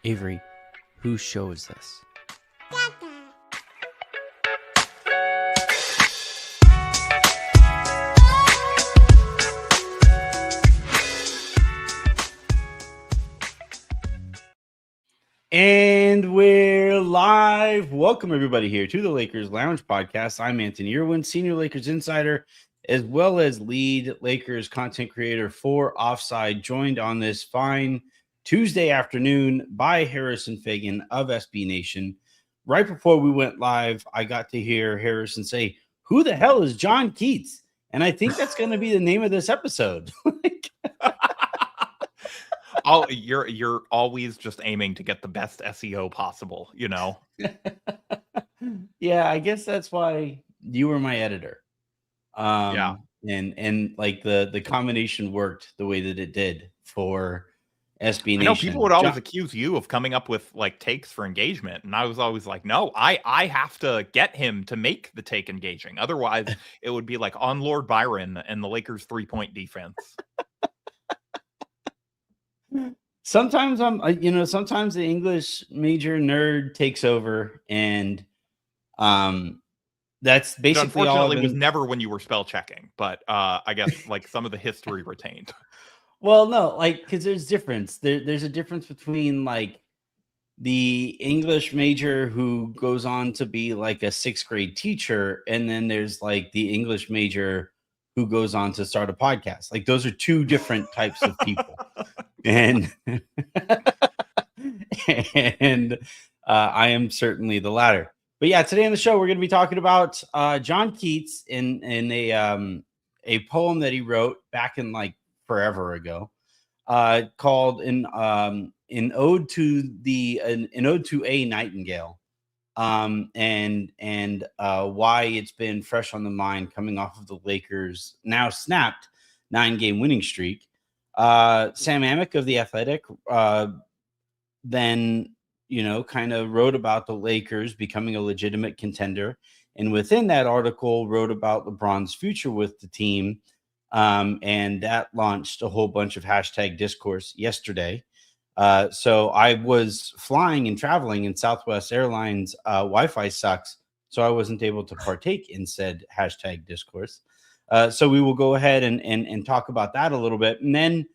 Avery, whose show is this? And we're live. Welcome, everybody, here to the Lakers Lounge Podcast. I'm Anthony Irwin, Senior Lakers Insider, as well as lead Lakers content creator for Offside, joined on this fine Tuesday afternoon by Harrison Fagan of SB Nation. Right before we went live, I got to hear Harrison say, "Who the hell is John Keats?" And I think that's going to be the name of this episode. You're always just aiming to get the best SEO possible, you know? Yeah, I guess that's why you were my editor. Yeah. And like the combination worked the way that it did for SB Nation. I know people would always accuse you of coming up with like takes for engagement, and I was always like, no, I have to get him to make the take engaging. Otherwise, it would be like on Lord Byron and the Lakers 3-point defense. Sometimes sometimes the English major nerd takes over, and that's basically unfortunately was never when you were spell checking, but I guess like some of the history retained. Well, no, like because there's difference. There's a difference between like the English major who goes on to be like a 6th grade teacher, and then there's like the English major who goes on to start a podcast. Like those are two different types of people. And I am certainly the latter. But yeah, today on the show we're going to be talking about John Keats in a poem that he wrote back in like forever ago, called an ode to a nightingale, and why it's been fresh on the mind coming off of the Lakers' now snapped 9-game winning streak. Sam Amick of The Athletic then, kind of wrote about the Lakers becoming a legitimate contender. And within that article wrote about LeBron's future with the team. And that launched a whole bunch of hashtag discourse yesterday. So I was flying and traveling, and Southwest Airlines Wi-Fi sucks. So I wasn't able to partake in said hashtag discourse. So we will go ahead and talk about that a little bit. And then,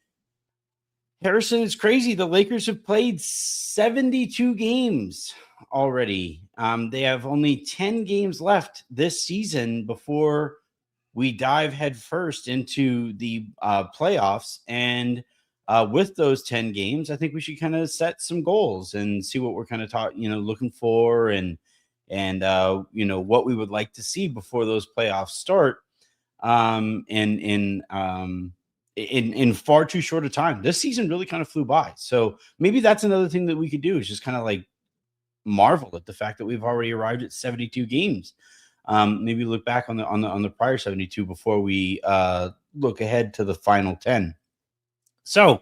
Harrison, it's crazy. The Lakers have played 72 games already. They have only 10 games left this season before we dive headfirst into the playoffs. And with those 10 games, I think we should kind of set some goals and see what we're kind of looking for and what we would like to see before those playoffs start. In far too short a time. This season really kind of flew by. So maybe that's another thing that we could do, is just kind of like marvel at the fact that we've already arrived at 72 games. Maybe look back on the prior 72 before we look ahead to the final 10. So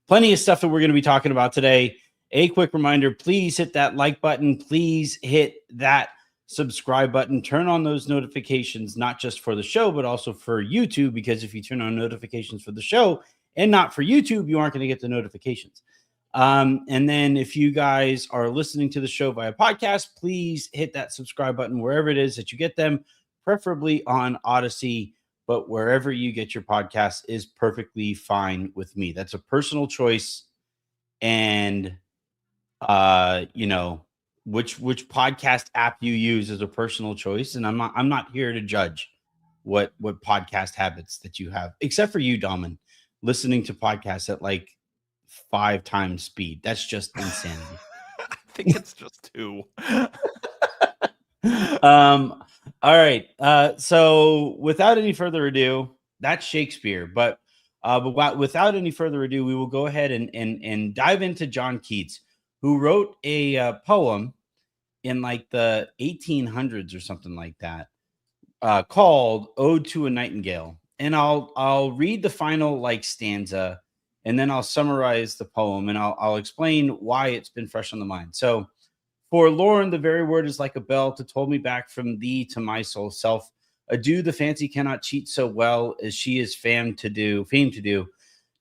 plenty of stuff that we're going to be talking about today. A quick reminder, please hit that like button. Please hit that subscribe button. Turn on those notifications, not just for the show, but also for YouTube, because if you turn on notifications for the show and not for YouTube, you aren't going to get the notifications. And then if you guys are listening to the show via podcast, please hit that subscribe button wherever it is that you get them, preferably on Odyssey, but wherever you get your podcast is perfectly fine with me. That's a personal choice. And, which podcast app you use is a personal choice, and I'm not here to judge what podcast habits that you have, except for you, Daman, listening to podcasts at like 5 times speed. That's just insanity. I think it's just 2. All right. So without any further ado, that's Shakespeare. But without any further ado, we will go ahead and dive into John Keats, who wrote a poem in like the 1800s or something like that, called Ode to a Nightingale. And I'll read the final like stanza, and then I'll summarize the poem, and I'll explain why it's been fresh on the mind. So, forlorn, the very word is like a bell to toll me back from thee to my soul self. Adieu, the fancy cannot cheat so well as she is famed to do.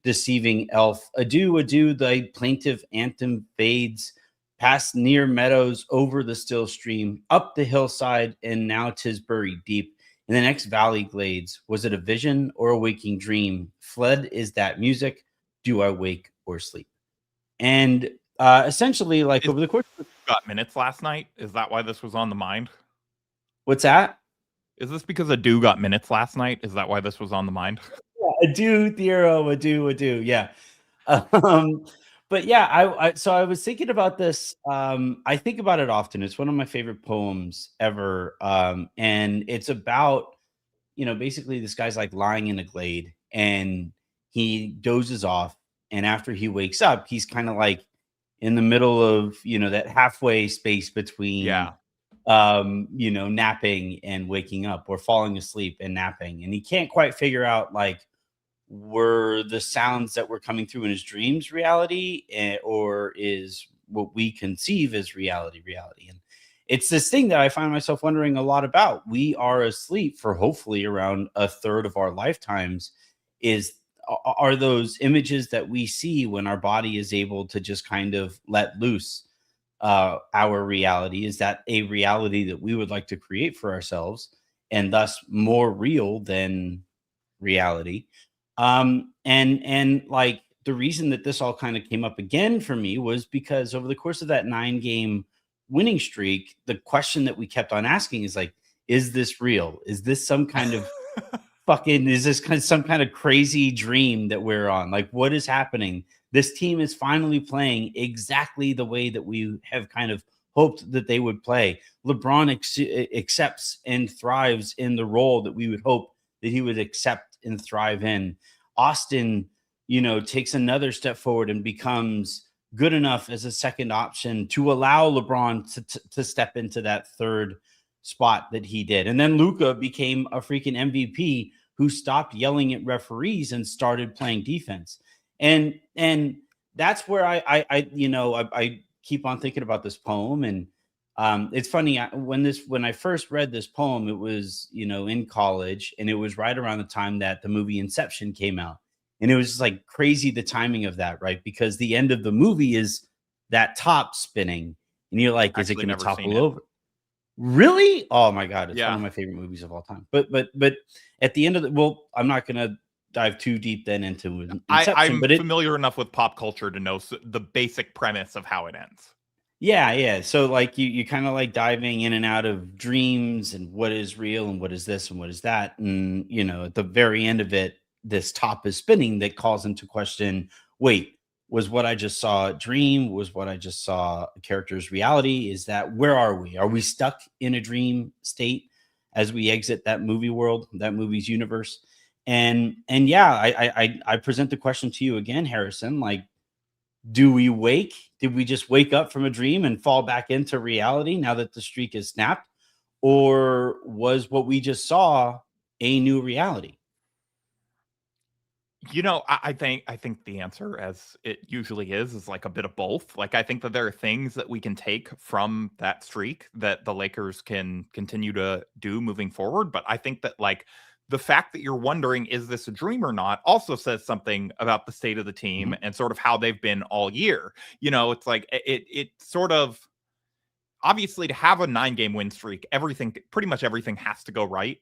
deceiving elf. Adieu, adieu, thy plaintive anthem fades, past near meadows, over the still stream, up the hillside, and now 'tis buried deep in the next valley glades. Was it a vision or a waking dream? Fled is that music. Do I wake or sleep? And essentially, like Is over the course of got minutes last night? Is that why this was on the mind? what's that? Is this because Adu got minutes last night? Is that why this was on the mind? Yeah, adieu, Theo, adieu, adieu. Yeah. Um, but yeah, so I was thinking about this. I think about it often. It's one of my favorite poems ever. And it's about, basically this guy's like lying in a glade and he dozes off. And after he wakes up, he's kind of like in the middle of, that halfway space between Yeah. napping and waking up, or falling asleep and napping. And he can't quite figure out, like, were the sounds that were coming through in his dreams reality, or is what we conceive as reality. And it's this thing that I find myself wondering a lot about. We are asleep for hopefully around a third of our lifetimes. Are those images that we see when our body is able to just kind of let loose our reality? Is that a reality that we would like to create for ourselves, and thus more real than reality? And like, the reason that this all kind of came up again for me was because over the course of that 9-game winning streak, the question that we kept on asking is like, is this real? Is this some kind of is this some kind of crazy dream that we're on? Like, what is happening? This team is finally playing exactly the way that we have kind of hoped that they would play. LeBron accepts and thrives in the role that we would hope that he would accept and thrive in. Austin, takes another step forward and becomes good enough as a second option to allow LeBron to step into that third spot that he did. And then Luka became a freaking MVP who stopped yelling at referees and started playing defense. And that's where I keep on thinking about this poem. And it's funny, when I first read this poem, it was, in college, and it was right around the time that the movie Inception came out. And it was just like crazy, the timing of that, right? Because the end of the movie is that top spinning, and you're like, is it Actually going to never seen topple it. over? Really? Oh my God. It's one Yeah. of my favorite movies of all time. But at the end of I'm not going to dive too deep then into Inception, I'm but familiar enough with pop culture to know the basic premise of how it ends. Yeah. So like you kind of like diving in and out of dreams and what is real and what is this and what is that. And at the very end of it, this top is spinning that calls into question, wait, was what I just saw a dream? Was what I just saw a character's reality? Is that, where are we? Are we stuck in a dream state as we exit that movie world, that movie's universe? And yeah, I present the question to you again, Harrison. Like, do we wake? Did we just wake up from a dream and fall back into reality now that the streak is snapped? Or was what we just saw a new reality? I think the answer, as it usually is like a bit of both. Like, I think that there are things that we can take from that streak that the Lakers can continue to do moving forward. But I think that, like, the fact that you're wondering, is this a dream or not, also says something about the state of the team and sort of how they've been all year. It's like it sort of, obviously, to have a 9-game win streak, pretty much everything has to go right,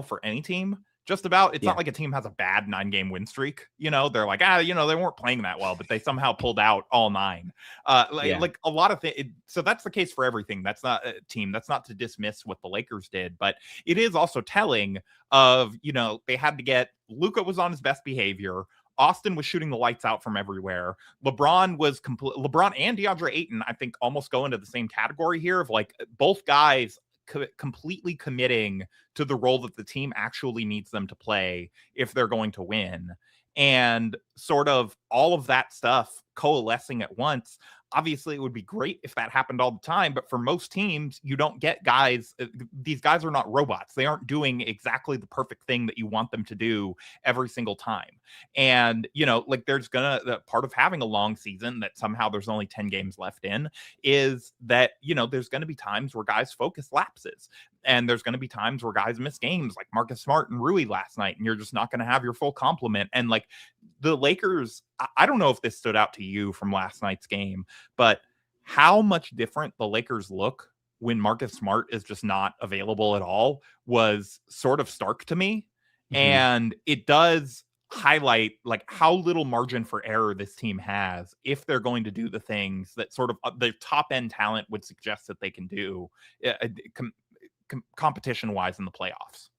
for any team. Just about. It's not like a team has a bad 9-game win streak. They're like, they weren't playing that well, but they somehow pulled out all 9. Like a lot of things. So that's the case for everything. That's not a team. That's not to dismiss what the Lakers did, but it is also telling of, they had to get, Luka was on his best behavior. Austin was shooting the lights out from everywhere. LeBron and DeAndre Ayton, I think, almost go into the same category here of like both guys completely committing to the role that the team actually needs them to play if they're going to win. And sort of all of that stuff coalescing at once. Obviously, it would be great if that happened all the time, but for most teams, you don't get guys. These guys are not robots. They aren't doing exactly the perfect thing that you want them to do every single time. And, like, there's part of having a long season that somehow there's only 10 games left in is that, there's going to be times where guys' focus lapses. And there's going to be times where guys miss games like Marcus Smart and Rui last night, and you're just not going to have your full complement. And like the Lakers, I don't know if this stood out to you from last night's game, but how much different the Lakers look when Marcus Smart is just not available at all was sort of stark to me. And it does highlight like how little margin for error this team has if they're going to do the things that sort of the top end talent would suggest that they can do competition wise in the playoffs.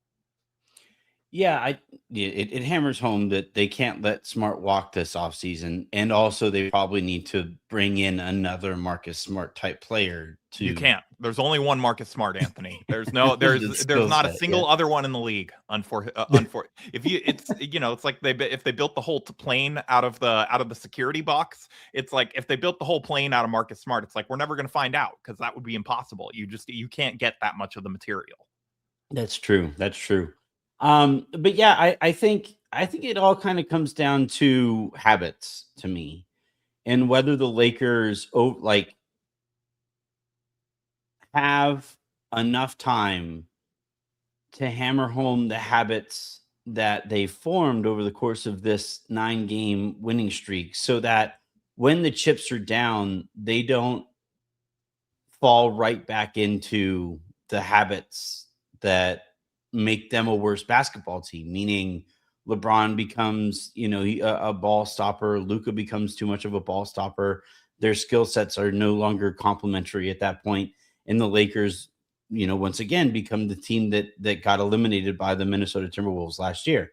Yeah, it hammers home that they can't let Smart walk this offseason. And also they probably need to bring in another Marcus Smart type player to You can't. There's only one Marcus Smart, Anthony. There's no there's not a single other one in the league. If you it's it's like if they built the whole plane out of the security box, it's like if they built the whole plane out of Marcus Smart, it's like we're never going to find out because that would be impossible. You can't get that much of the material. That's true. That's true. But yeah, I think it all kind of comes down to habits to me, and whether the Lakers have enough time to hammer home the habits that they formed over the course of this 9-game winning streak, so that when the chips are down, they don't fall right back into the habits that make them a worse basketball team, meaning LeBron becomes, a ball stopper. Luka becomes too much of a ball stopper. Their skill sets are no longer complementary at that point. And the Lakers, once again, become the team that got eliminated by the Minnesota Timberwolves last year.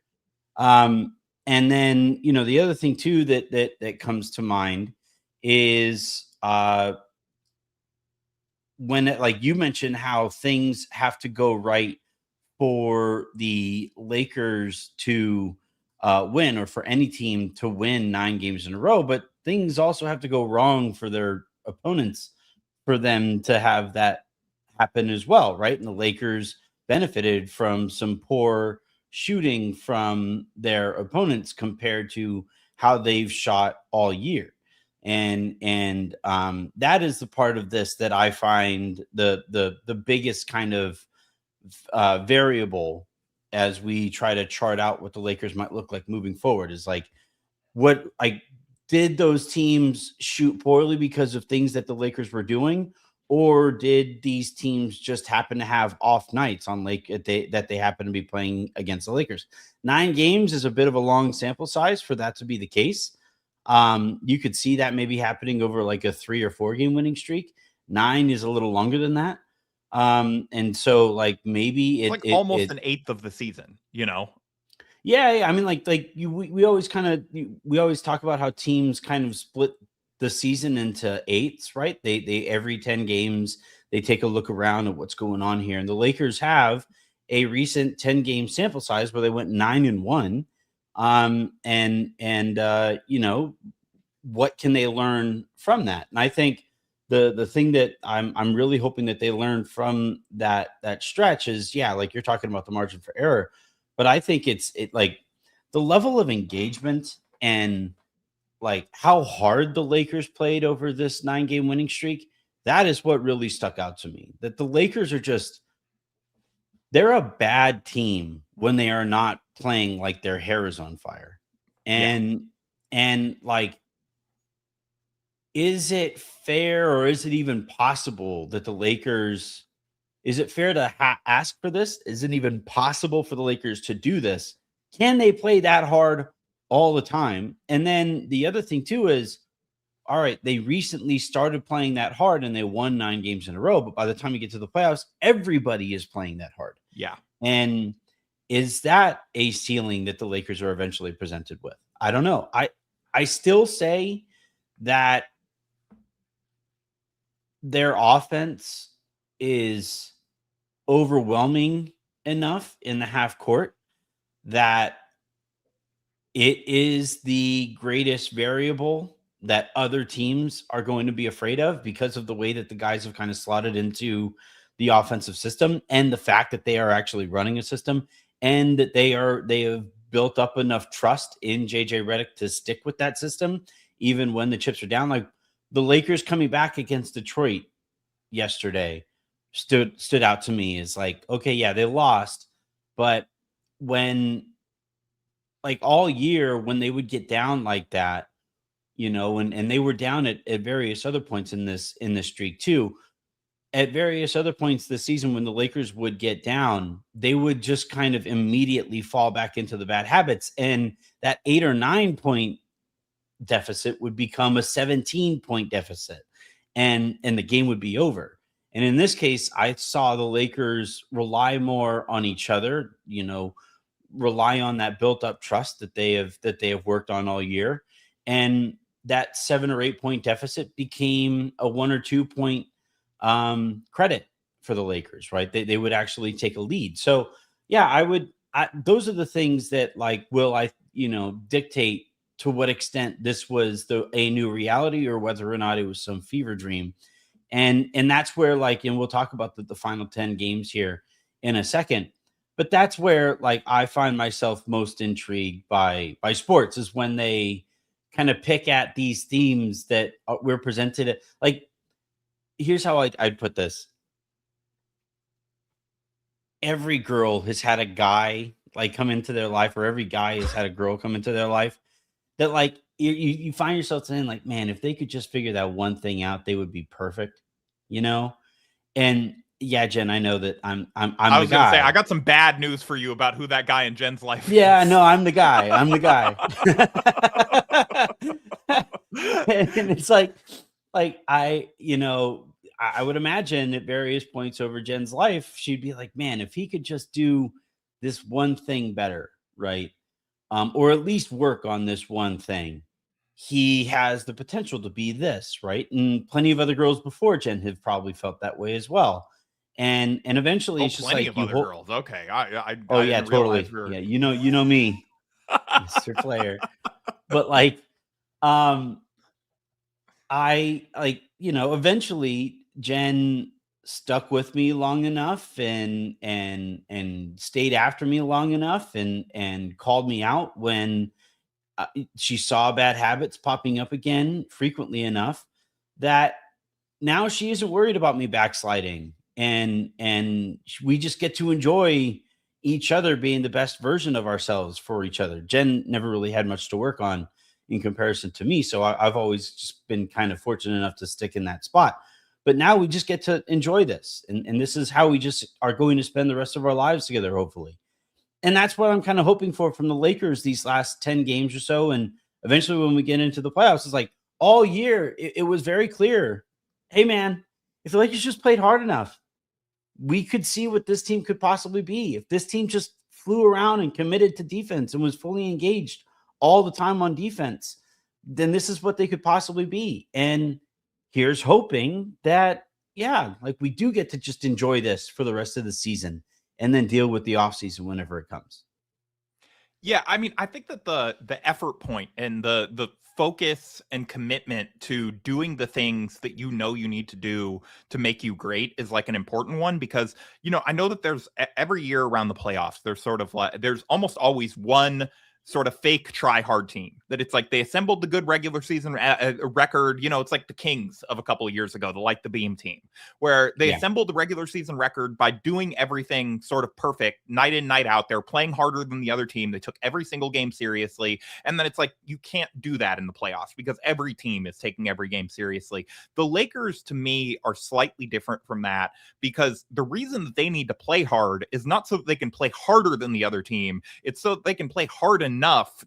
And then, the other thing too, that comes to mind is, when like you mentioned how things have to go right for the Lakers to win, or for any team to win 9 games in a row, but things also have to go wrong for their opponents for them to have that happen as well, right? And the Lakers benefited from some poor shooting from their opponents compared to how they've shot all year. And that is the part of this that I find the biggest kind of variable as we try to chart out what the Lakers might look like moving forward, is like, did those teams shoot poorly because of things that the Lakers were doing, or did these teams just happen to have off nights on that they happen to be playing against the Lakers? 9 games is a bit of a long sample size for that to be the case. You could see that maybe happening over like a 3 or 4 game winning streak. 9 is a little longer than that. And so like maybe it's almost an eighth of the season, Yeah, I mean, we always we always talk about how teams kind of split the season into eighths, right? They every 10 games they take a look around at what's going on here, and the Lakers have a recent 10-game sample size where they went 9-1. What can they learn from that? And I think the thing that I'm really hoping that they learn from that stretch is, like you're talking about the margin for error, but I think it's like the level of engagement and like how hard the Lakers played over this 9-game winning streak. That is what really stuck out to me, that the Lakers are they're a bad team when they are not playing like their hair is on fire. And like, is it fair, or is it even possible that the Lakers, is it fair to ask for this? Is it even possible for the Lakers to do this? Can they play that hard all the time? And then the other thing too is, all right, they recently started playing that hard and they won 9 games in a row, but by the time you get to the playoffs, everybody is playing that hard. Yeah. And is that a ceiling that the Lakers are eventually presented with? I don't know. I still say that their offense is overwhelming enough in the half court that it is the greatest variable that other teams are going to be afraid of, because of the way that the guys have kind of slotted into the offensive system, and the fact that they are actually running a system, and that they have built up enough trust in JJ Redick to stick with that system even when the chips are down. Like the Lakers coming back against Detroit yesterday, stood out to me is like, okay, yeah, they lost, but when like all year when they would get down like that, and they were down at various other points in this streak too. At various other points this season, when the Lakers would get down, they would just kind of immediately fall back into the bad habits. And that 8 or 9 point deficit would become a 17-point deficit, and the game would be over. And in this case, I saw the Lakers rely more on each other, rely on that built up trust that they have worked on all year. And that 7 or 8 point deficit became a 1 or 2 point credit for the Lakers, right? They would actually take a lead. So yeah, those are the things that like, will I, dictate to what extent this was a new reality or whether or not it was some fever dream. And that's where like, and we'll talk about the final 10 games here in a second, but that's where like I find myself most intrigued by sports, is when they kind of pick at these themes that we're presented. Like, here's how I'd put this. Every girl has had a guy like come into their life, or every guy has had a girl come into their life that like you find yourself saying like, man, if they could just figure that one thing out, they would be perfect, you know? And yeah, Jen, I know that I I'm the was gonna say, I guy. got some bad news for you about who that guy in Jen's life Yeah, is. no, I'm the guy. I'm the guy. And it's like I would imagine at various points over Jen's life, she'd be like, man, if he could just do this one thing better, right? Or at least work on this one thing, he has the potential to be this, right? And plenty of other girls before Jen have probably felt that way as well. And eventually Oh, it's just plenty like of you other hope. girls. Okay, I Oh yeah, didn't realize totally. we were. Yeah, you know me, Mr. Player. But like, um, I like, eventually Jen stuck with me long enough and stayed after me long enough and called me out when she saw bad habits popping up again frequently enough that now she isn't worried about me backsliding, and we just get to enjoy each other being the best version of ourselves for each other. Jen never really had much to work on in comparison to me, so I've always just been kind of fortunate enough to stick in that spot. But now we just get to enjoy this, and this is how we just are going to spend the rest of our lives together, hopefully. And that's what I'm kind of hoping for from the Lakers these last 10 games or so. And eventually when we get into the playoffs, it's like all year, it was very clear. Hey man, if the Lakers just played hard enough, we could see what this team could possibly be. If this team just flew around and committed to defense and was fully engaged all the time on defense, then this is what they could possibly be. And here's hoping that, yeah, like we do get to just enjoy this for the rest of the season and then deal with the offseason whenever it comes. Yeah, I mean, I think that the effort point and the focus and commitment to doing the things that you know you need to do to make you great is like an important one, because I know that there's every year around the playoffs, there's sort of like there's almost always one sort of fake try hard team that it's like they assembled the good regular season record. It's like the Kings of a couple of years ago, the like the beam team, where they Yeah. assembled the regular season record by doing everything sort of perfect night in, night out. They're playing harder than the other team. They took every single game seriously. And then it's like, you can't do that in the playoffs because every team is taking every game seriously. The Lakers, to me, are slightly different from that, because the reason that they need to play hard is not so that they can play harder than the other team. It's so that they can play hard enough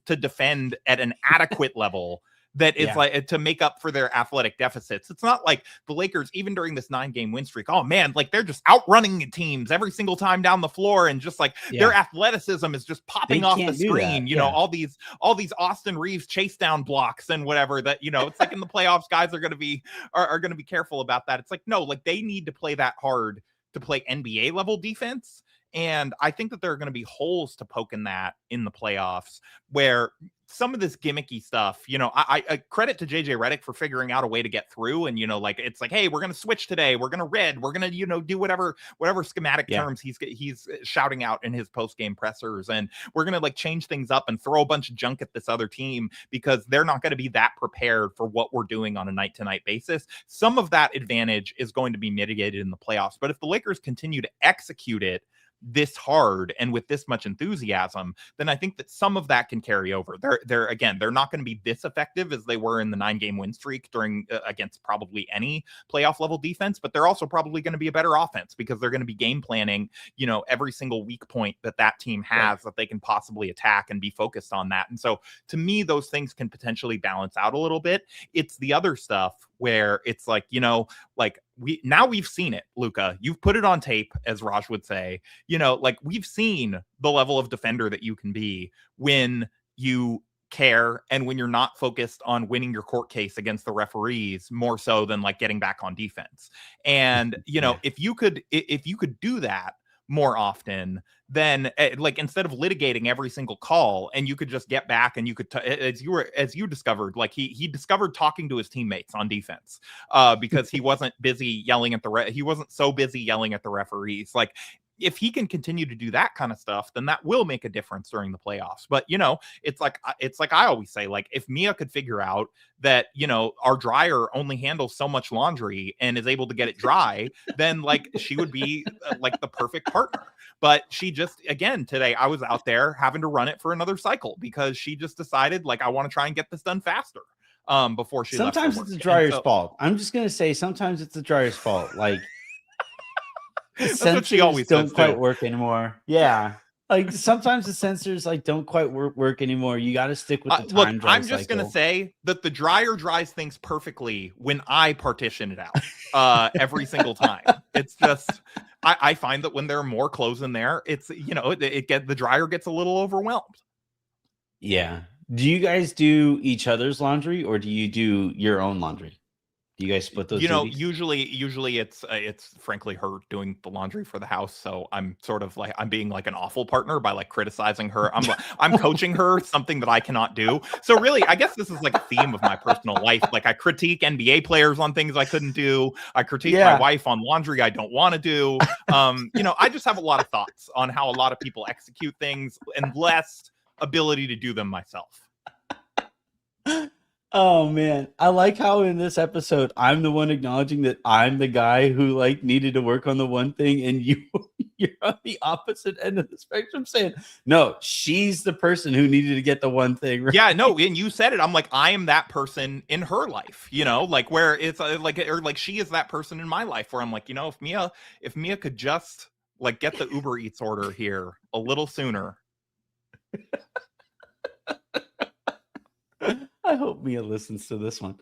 to defend at an adequate level that is Yeah. like to make up for their athletic deficits. It's not like the Lakers, even during this 9-game win streak, oh man, like they're just outrunning teams every single time down the floor, and just like their Yeah. athleticism is just They popping off the can't do screen. that. Yeah. All these Austin Reeves chase down blocks and whatever that, it's like in the playoffs, guys are going to be are going to be careful about that. It's like, no, like they need to play that hard to play NBA level defense. And I think that there are going to be holes to poke in that in the playoffs, where some of this gimmicky stuff, I credit to JJ Redick for figuring out a way to get through. And, like, it's like, hey, we're going to switch today. We're going to red. We're going to, do whatever schematic terms he's shouting out in his post-game pressers. And we're going to like change things up and throw a bunch of junk at this other team because they're not going to be that prepared for what we're doing on a night to night basis. Some of that advantage is going to be mitigated in the playoffs. But if the Lakers continue to execute it this hard and with this much enthusiasm, then I think that some of that can carry over. They're not going to be this effective as they were in the 9-game win streak during against probably any playoff level defense, but they're also probably going to be a better offense because they're going to be game planning, every single weak point that team has that they can possibly attack and be focused on that. And so to me, those things can potentially balance out a little bit. It's the other stuff where it's like, we've seen it, Luca. You've put it on tape, as Raj would say. We've seen the level of defender that you can be when you care and when you're not focused on winning your court case against the referees more so than like getting back on defense. And, if you could do that more often, then like instead of litigating every single call, and you could just get back and you could as you discovered, like he discovered talking to his teammates on defense because he wasn't busy yelling at he wasn't so busy yelling at the referees. Like if he can continue to do that kind of stuff, then that will make a difference during the playoffs. But, it's like I always say, like, if Mia could figure out that, our dryer only handles so much laundry and is able to get it dry, then like she would be like the perfect partner. But she just, again, today I was out there having to run it for another cycle because she just decided, like, I want to try and get this done faster before she left. Sometimes it's the dryer's fault. I'm just going to say sometimes it's the dryer's fault. Like, that's what she always don't quite work anymore. Yeah. Like sometimes the sensors like don't quite work anymore. You got to stick with the time. Look, I'm just going to say that the dryer dries things perfectly when I partition it out every single time. It's just, I find that when there are more clothes in there, it's, the dryer gets a little overwhelmed. Yeah. Do you guys do each other's laundry or do you do your own laundry? Do you guys split those? Usually it's frankly her doing the laundry for the house. So I'm sort of like, I'm being like an awful partner by like criticizing her. I'm coaching her something that I cannot do. So really, I guess this is like a theme of my personal life. Like I critique NBA players on things I couldn't do. I critique my wife on laundry I don't want to do. I just have a lot of thoughts on how a lot of people execute things and less ability to do them myself. Oh man, I like how in this episode I'm the one acknowledging that I'm the guy who like needed to work on the one thing, and you're on the opposite end of the spectrum saying, no, she's the person who needed to get the one thing right. Yeah, no, and you said it. I'm like, I am that person in her life, like where it's like she is that person in my life where I'm like, if Mia could just like get the Uber Eats order here a little sooner. I hope Mia listens to this one.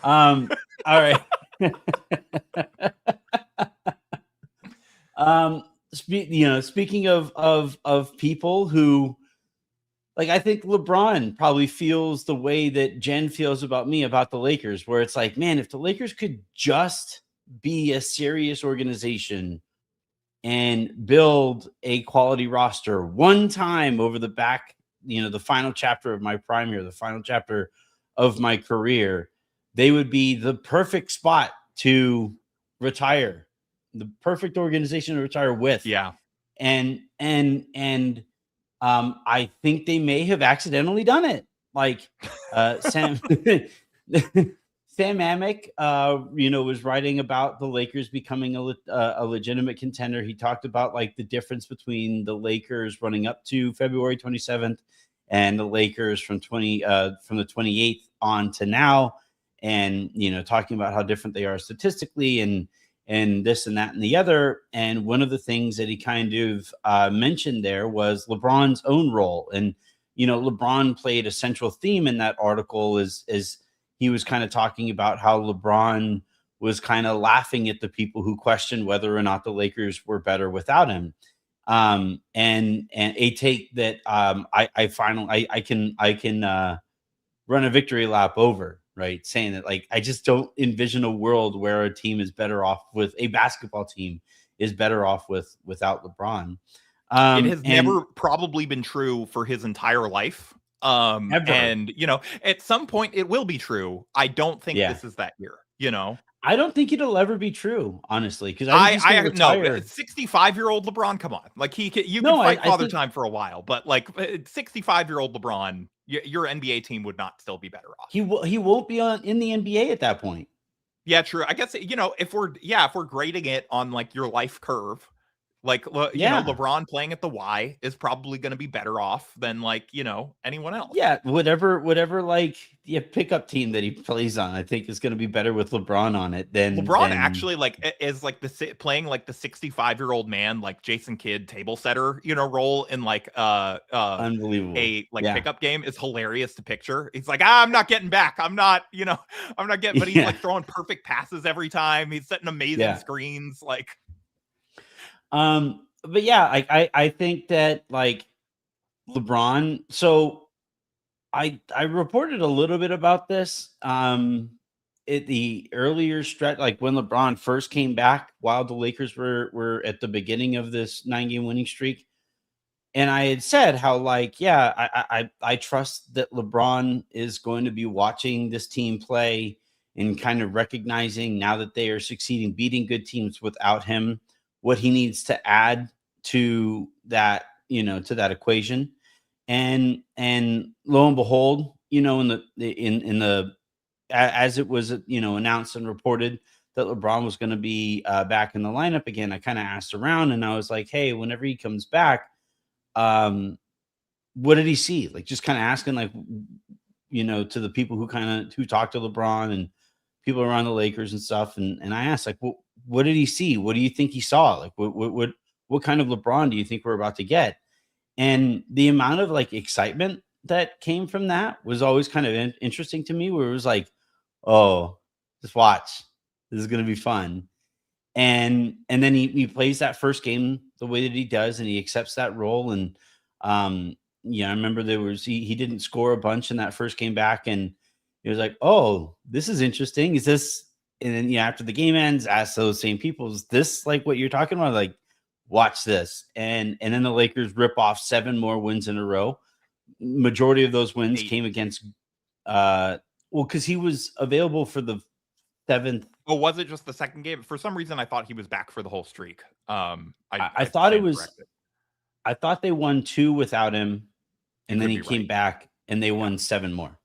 All right. Speaking of people who, like, I think LeBron probably feels the way that Jen feels about me about the Lakers, where it's like, man, if the Lakers could just be a serious organization and build a quality roster one time over the back, the final chapter of my prime year, the final chapter of my career, they would be the perfect spot to retire, the perfect organization to retire with. Yeah. And I think they may have accidentally done it. Like Sam Amick, was writing about the Lakers becoming a legitimate contender. He talked about like the difference between the Lakers running up to February 27th and the Lakers from the 28th on to now, and talking about how different they are statistically and this and that and the other. And one of the things that he kind of mentioned there was LeBron's own role, and LeBron played a central theme in that article is he was kind of talking about how LeBron was kind of laughing at the people who questioned whether or not the Lakers were better without him. And a take that I can run a victory lap over, right? Saying that like I just don't envision a world where a team is better off with a basketball team is better off without LeBron. It has never probably been true for his entire life. Ever. And at some point it will be true. I don't think Yeah. this is that year. I don't think it'll ever be true, honestly, because I think he's going to no, retire. 65-year-old LeBron, come on. Like you No, can fight I father think time for a while, but like 65-year-old LeBron, your NBA team would not still be better off. he won't be in the NBA at that point. Yeah, true. I guess if we're grading it on like your life curve, like LeBron playing at the Y is probably going to be better off than like anyone else. Yeah, whatever like pickup team that he plays on, I think is going to be better with LeBron on it than LeBron actually like is like playing like the 65-year-old man, like Jason Kidd table setter, role in like unbelievable a like pickup game is hilarious to picture. He's like, I'm not getting back. I'm not getting, but he's like throwing perfect passes every time. He's setting amazing screens. Like, but yeah, I think that like LeBron. So I reported a little bit about this. At the earlier stretch, like when LeBron first came back, while the Lakers were at the beginning of this 9-game winning streak, and I had said how like I trust that LeBron is going to be watching this team play and kind of recognizing now that they are succeeding, beating good teams without him, what he needs to add to that to that equation, and lo and behold, in the as it was announced and reported that LeBron was going to be back in the lineup again, I kind of asked around and I was like, hey, whenever he comes back, what did he see? Like just kind of asking like, to the people who talked to LeBron and people around the Lakers and stuff. And I asked like, what did he see? What do you think he saw? Like what kind of LeBron do you think we're about to get? And the amount of like excitement that came from that was always kind of interesting to me, where it was like, oh, just watch, this is going to be fun. And then he plays that first game the way that he does, and he accepts that role. And I remember he didn't score a bunch in that first game back, and it was like, oh, this is interesting. Is this? And then after the game ends, ask those same people, is this like what you're talking about? Like, watch this. And then the Lakers rip off 7 more wins in a row. Majority of those wins came against because he was available for the 7th. Oh, was it just the second game? For some reason, I thought he was back for the whole streak. I thought it was. I thought they won 2 without him, and then he came back and they won 7 more.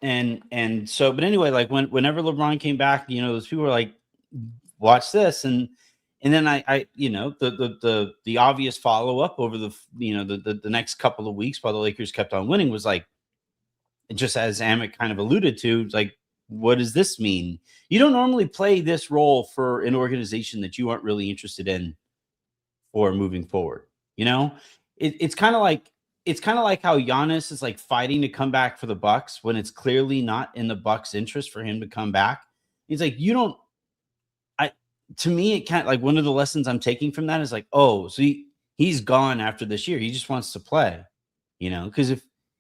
And so, but anyway, like whenever LeBron came back, those people were like, watch this, and then I the obvious follow up over the next couple of weeks while the Lakers kept on winning was like, just as Amit kind of alluded to, like, what does this mean? You don't normally play this role for an organization that you aren't really interested in or moving forward. It's kind of like how Giannis is like fighting to come back for the Bucks when it's clearly not in the Bucks' interest for him to come back. He's like, to me, it kind of like one of the lessons I'm taking from that is like, oh, so he's gone after this year. He just wants to play, because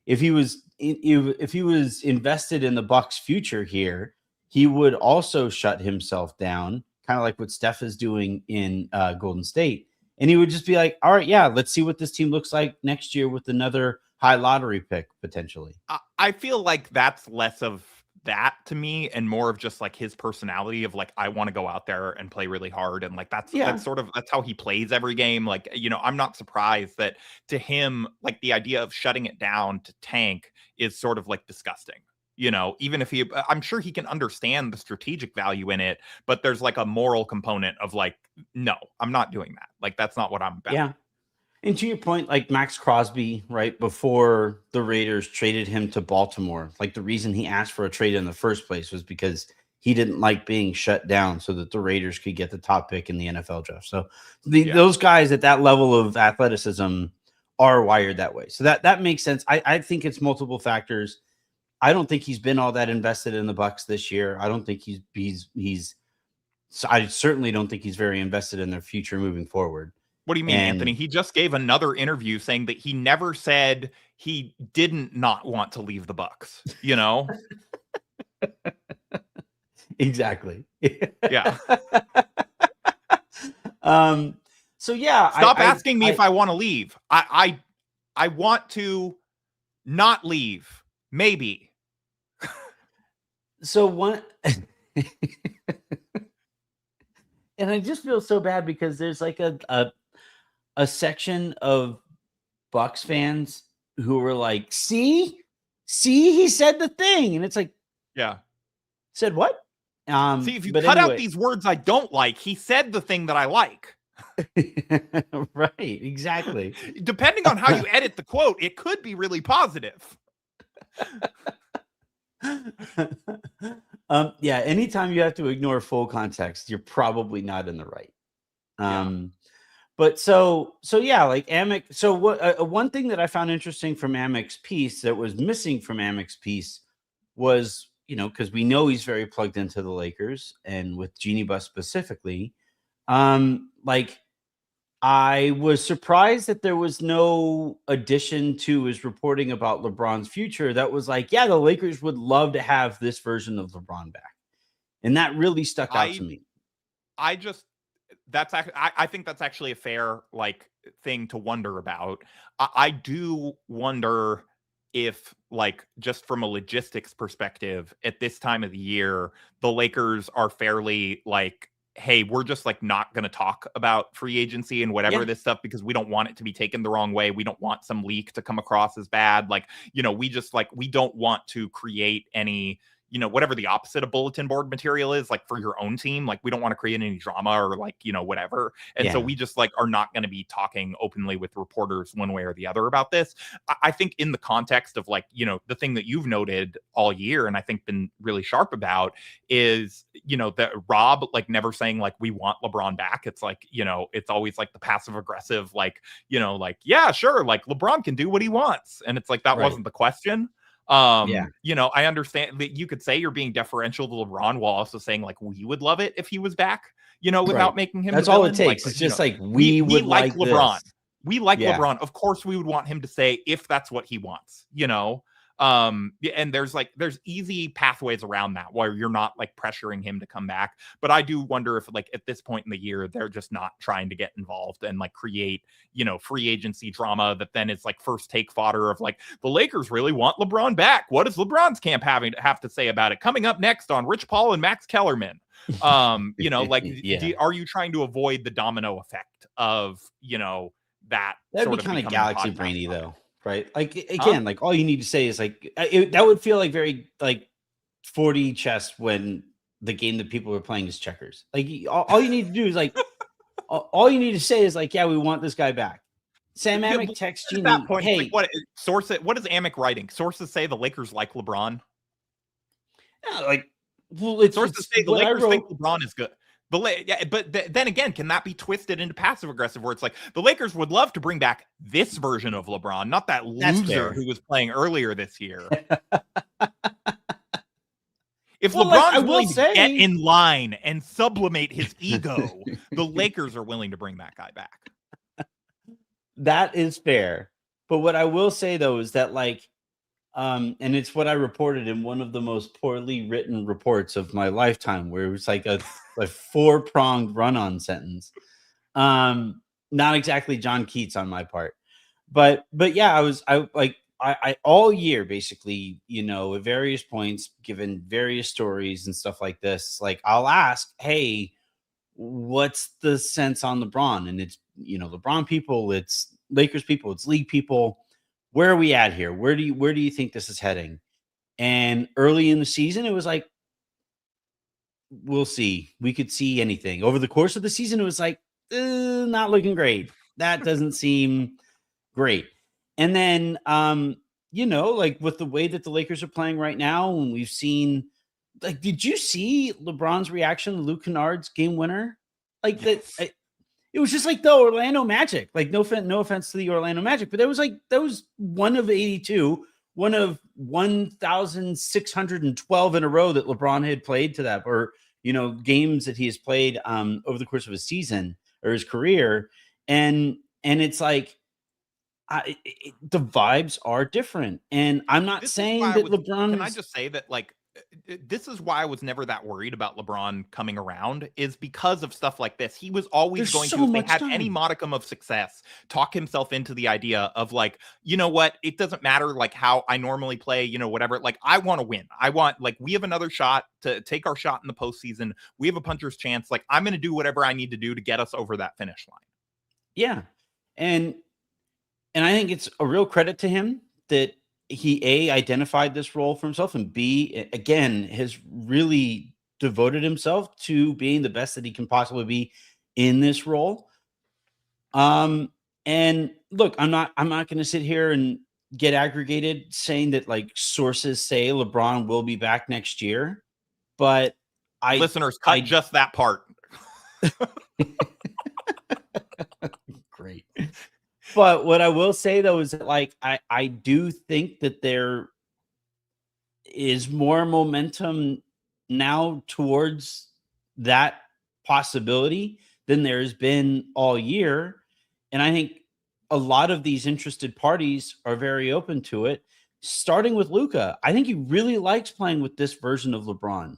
if he was invested in the Bucks' future here, he would also shut himself down, kind of like what Steph is doing in Golden State. And he would just be like, all right, yeah, let's see what this team looks like next year with another high lottery pick, potentially. I feel like that's less of that to me and more of just like his personality of like, I want to go out there and play really hard. And like, that's how he plays every game. Like, I'm not surprised that to him, like the idea of shutting it down to tank is sort of like disgusting. Even if I'm sure he can understand the strategic value in it, but there's like a moral component of like, no, I'm not doing that. Like, that's not what I'm about. Yeah. And to your point, like Max Crosby, right before the Raiders traded him to Baltimore, like the reason he asked for a trade in the first place was because he didn't like being shut down so that the Raiders could get the top pick in the NFL draft. So those guys at that level of athleticism are wired that way. So that makes sense. I think it's multiple factors. I don't think he's been all that invested in the Bucks this year. I don't think I certainly don't think he's very invested in their future moving forward. What do you mean, Anthony? He just gave another interview saying that he never said he didn't not want to leave the Bucks, Exactly. Yeah. So yeah. Stop asking me if I want to leave. I want to not leave. Maybe. So one, and I just feel so bad because there's like a section of Bucks fans who were like, see, he said the thing. And it's like, Yeah. said what? See, if you But cut out anyway, these words I don't like, he said the thing that I like. right, exactly. Depending on how you edit the quote, it could be really positive. Yeah, anytime you have to ignore full context, you're probably not in the right. But so yeah, like Amick. So what? One thing that I found interesting from Amick's piece that was missing from Amick's piece was, because we know he's very plugged into the Lakers and with Genie Bus specifically. Like I was surprised that there was no addition to his reporting about LeBron's future. That was like, yeah, the Lakers would love to have this version of LeBron back, and that really stuck out to me. I think that's actually a fair thing to wonder about. I do wonder if, just from a logistics perspective, at this time of the year, the Lakers are fairly hey, we're just not going to talk about free agency and whatever this stuff because we don't want it to be taken the wrong way. We don't want some leak to come across as bad. We just we don't want to create any, whatever the opposite of bulletin board material is, for your own team. We don't want to create any drama or whatever. And so we just are not going to be talking openly with reporters one way or the other about this. I think in the context of the thing that you've noted all year, and I think been really sharp about, is, that Rob never saying we want LeBron back. It's it's always the passive aggressive, yeah, sure. LeBron can do what he wants. And it's that wasn't the question. I understand that you could say you're being deferential to LeBron while also saying we would love it if he was back, without making him. That's all it takes. It's just we would like LeBron. This. We like LeBron. Of course, we would want him to say if that's what he wants. And there's easy pathways around that where you're not pressuring him to come back. But I do wonder if at this point in the year, they're just not trying to get involved and create, free agency drama that then is first take fodder of the Lakers really want LeBron back. What does LeBron's camp have to say about it? Coming up next on Rich Paul and Max Kellerman. Are you trying to avoid the domino effect of, that? That'd be kind of galaxy brainy though. Right. Again, all you need to say is that would feel very 4D chess when the game that people are playing is checkers. All you need to do is all you need to say is yeah, we want this guy back. Sam Amick texts Genie, at that point, hey, what is Amick writing? Sources say the Lakers like LeBron. Sources say the Lakers think LeBron is good. But then again, can that be twisted into passive aggressive where it's the Lakers would love to bring back this version of LeBron, not that loser who was playing earlier this year. If LeBron's willing to get in line and sublimate his ego, the Lakers are willing to bring that guy back. That is fair. But what I will say though is that and it's what I reported in one of the most poorly written reports of my lifetime, where it was a 4-pronged run-on sentence. Not exactly John Keats on my part, but yeah, I all year basically, at various points, given various stories and stuff like this, I'll ask, hey, what's the sense on LeBron? And it's LeBron people, it's Lakers people, it's league people. Where are we at here? Where do you think this is heading? And early in the season, it was we'll see. We could see anything. Over the course of the season, it was not looking great. That doesn't seem great. And then, with the way that the Lakers are playing right now, and we've seen, did you see LeBron's reaction to Luke Kennard's game winner? That. It was just the Orlando Magic. No offense to the Orlando Magic, but that was one of 82, one of 1,612 in a row that LeBron had played to that, or games that he has played over the course of his season or his career, and it's the vibes are different. And I'm not saying that LeBron. Can I just say that this is why I was never that worried about LeBron coming around, is because of stuff like this. He was always There's going so to, if they much had any time. modicum of success, talk himself into the idea of like, you know what, it doesn't matter like how I normally play, you know, whatever. Like, I want to win. I want, like, we have another shot to take our shot in the postseason. We have a puncher's chance. Like, I'm going to do whatever I need to do to get us over that finish line. Yeah. And I think it's a real credit to him that he identified this role for himself, and B, again, has really devoted himself to being the best that he can possibly be in this role. And look, I'm not going to sit here and get aggregated saying that like sources say LeBron will be back next year, but Listeners, cut just that part. Great. But what I will say though is that like I do think that there is more momentum now towards that possibility than there's been all year. And I think a lot of these interested parties are very open to it, starting with Luka. I think he really likes playing with this version of LeBron.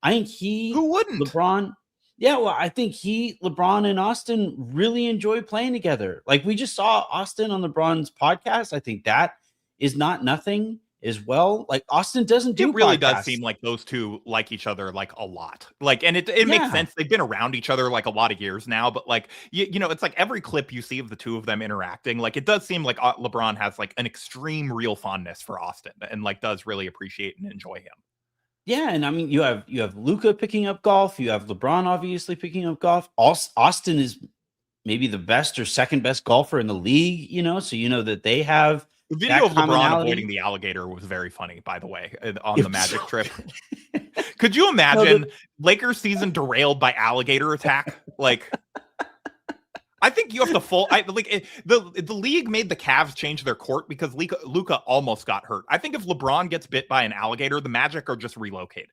I think Who wouldn't? LeBron, yeah, well, I think LeBron and Austin really enjoy playing together. Like we just saw Austin on LeBron's podcast. I think that is not nothing as well. Like Austin doesn't do it really podcasts. does seem like those two like each other like a lot. Like, and it makes sense. They've been around each other like a lot of years now, but like, you know, it's like every clip you see of the two of them interacting, like it does seem like LeBron has like an extreme real fondness for Austin and like does really appreciate and enjoy him. Yeah, and I mean, you have Luka picking up golf. You have LeBron obviously picking up golf. Austin is maybe the best or second best golfer in the league, you know, so you know that they have the video of LeBron commonality. avoiding the alligator was very funny, by the way, on the Magic trip. Could you imagine Lakers season derailed by alligator attack? Like, I think you have to the league made the Cavs change their court because Luka almost got hurt. I think if LeBron gets bit by an alligator, the Magic are just relocated.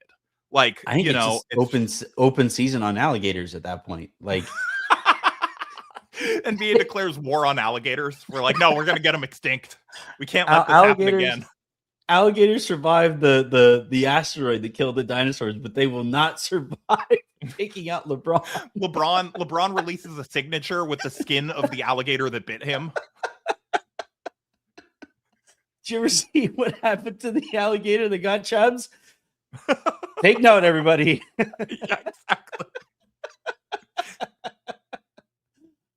Like, I think you it's know, just open season on alligators at that point. Like NBA declares war on alligators. We're like, no, we're gonna get them extinct. We can't let this happen again. Alligators survived the asteroid that killed the dinosaurs, but they will not survive taking out LeBron. LeBron releases a signature with the skin of the alligator that bit him. Did you ever see what happened to the alligator that got Chubbs? Take note, everybody. Yeah, exactly.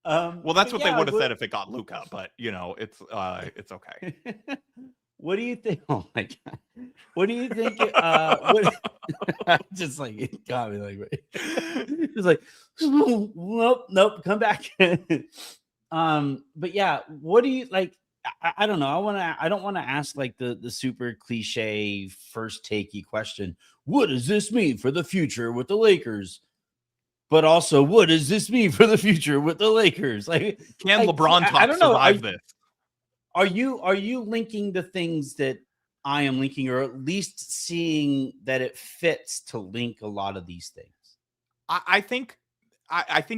Well, that's what they would have said if it got Luka, but you know, it's okay. What do you think? Oh my god! What do you think? Just like it got me like, it's like, nope, come back. But yeah, what do you like? I don't know. I don't want to ask like the super cliche first takey question. What does this mean for the future with the Lakers? But also, what does this mean for the future with the Lakers? Like, can LeBron talk survive this? Are you linking the things that I am linking, or at least seeing that it fits to link a lot of these things? I think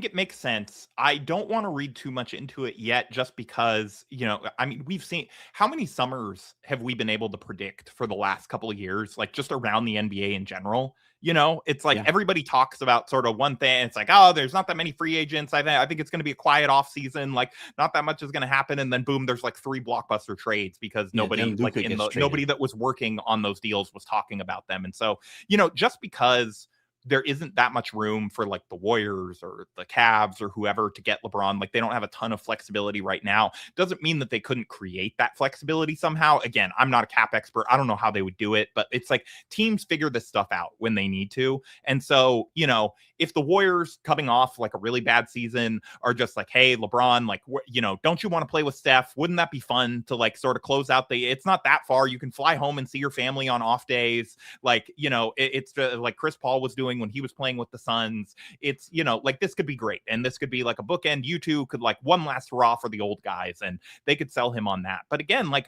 it makes sense. I don't want to read too much into it yet, just because, you know, I mean, we've seen how many summers have we been able to predict for the last couple of years, like just around the NBA in general. You know, it's like everybody talks about sort of one thing. It's like, oh, there's not that many free agents. I think it's going to be a quiet off season. Like, not that much is going to happen. And then boom, there's like 3 blockbuster trades because nobody that was working on those deals was talking about them. And so, you know, just because there isn't that much room for like the Warriors or the Cavs or whoever to get LeBron, like they don't have a ton of flexibility right now, doesn't mean that they couldn't create that flexibility somehow. Again, I'm not a cap expert. I don't know how they would do it, but it's like teams figure this stuff out when they need to. And so, you know, if the Warriors coming off like a really bad season are just like, hey, LeBron, like, you know, don't you want to play with Steph? Wouldn't that be fun to like sort of close out it's not that far. You can fly home and see your family on off days. Like, you know, it's like Chris Paul was doing when he was playing with the Suns. It's, you know, like this could be great. And this could be like a bookend. You two could like one last hurrah for the old guys and they could sell him on that. But again, like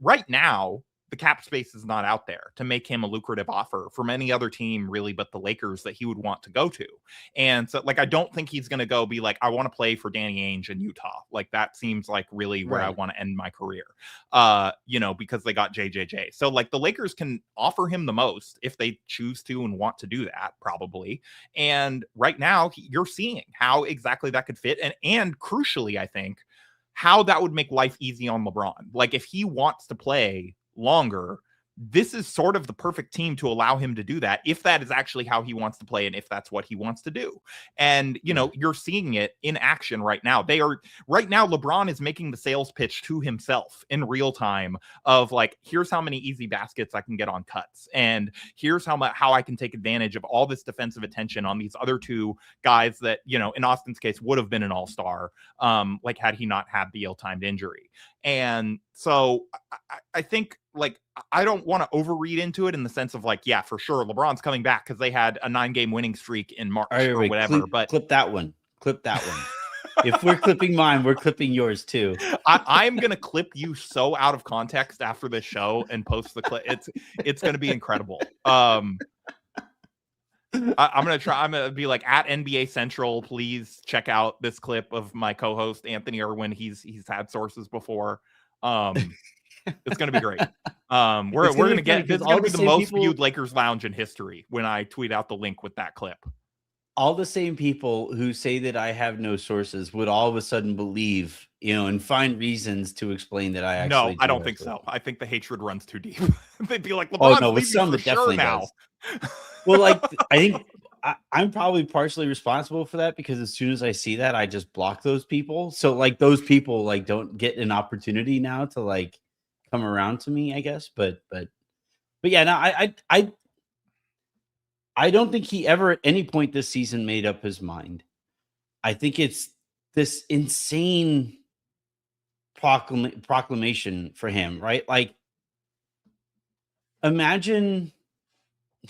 right now, the cap space is not out there to make him a lucrative offer from any other team really but the Lakers that he would want to go to. And so like I don't think he's going to go be like I want to play for Danny Ainge in Utah. Like that seems like really where I want to end my career. Because they got JJJ. So like the Lakers can offer him the most if they choose to and want to do that probably. And right now you're seeing how exactly that could fit and crucially I think how that would make life easy on LeBron. Like if he wants to play longer, this is sort of the perfect team to allow him to do that if that is actually how he wants to play and if that's what he wants to do. And, you're seeing it in action right now. Right now, LeBron is making the sales pitch to himself in real time of like, here's how many easy baskets I can get on cuts. And here's how I can take advantage of all this defensive attention on these other two guys that, in Austin's case would have been an all-star, like had he not had the ill-timed injury. And so I think like, I don't want to overread into it in the sense of like, yeah, for sure, LeBron's coming back because they had a 9-game winning streak in March or whatever. But clip that one. If we're clipping mine, we're clipping yours too. I'm gonna clip you so out of context after this show and post the clip. It's gonna be incredible. I'm gonna be like at NBA Central. Please check out this clip of my co-host Anthony Irwin. He's had sources before. It's going to be great. We're going to get this is going to be the most viewed Lakers Lounge in history when I tweet out the link with that clip. All the same people who say that I have no sources would all of a sudden believe, and find reasons to explain that I actually. No, I don't think so. I think the hatred runs too deep. They'd be like, LeBron's with some for it definitely sure now. Well, like I think I'm probably partially responsible for that because as soon as I see that, I just block those people. So like those people like don't get an opportunity now to like come around to me, I guess. But yeah, no, I don't think he ever at any point this season made up his mind. I think it's this insane proclamation for him, right? Like, imagine.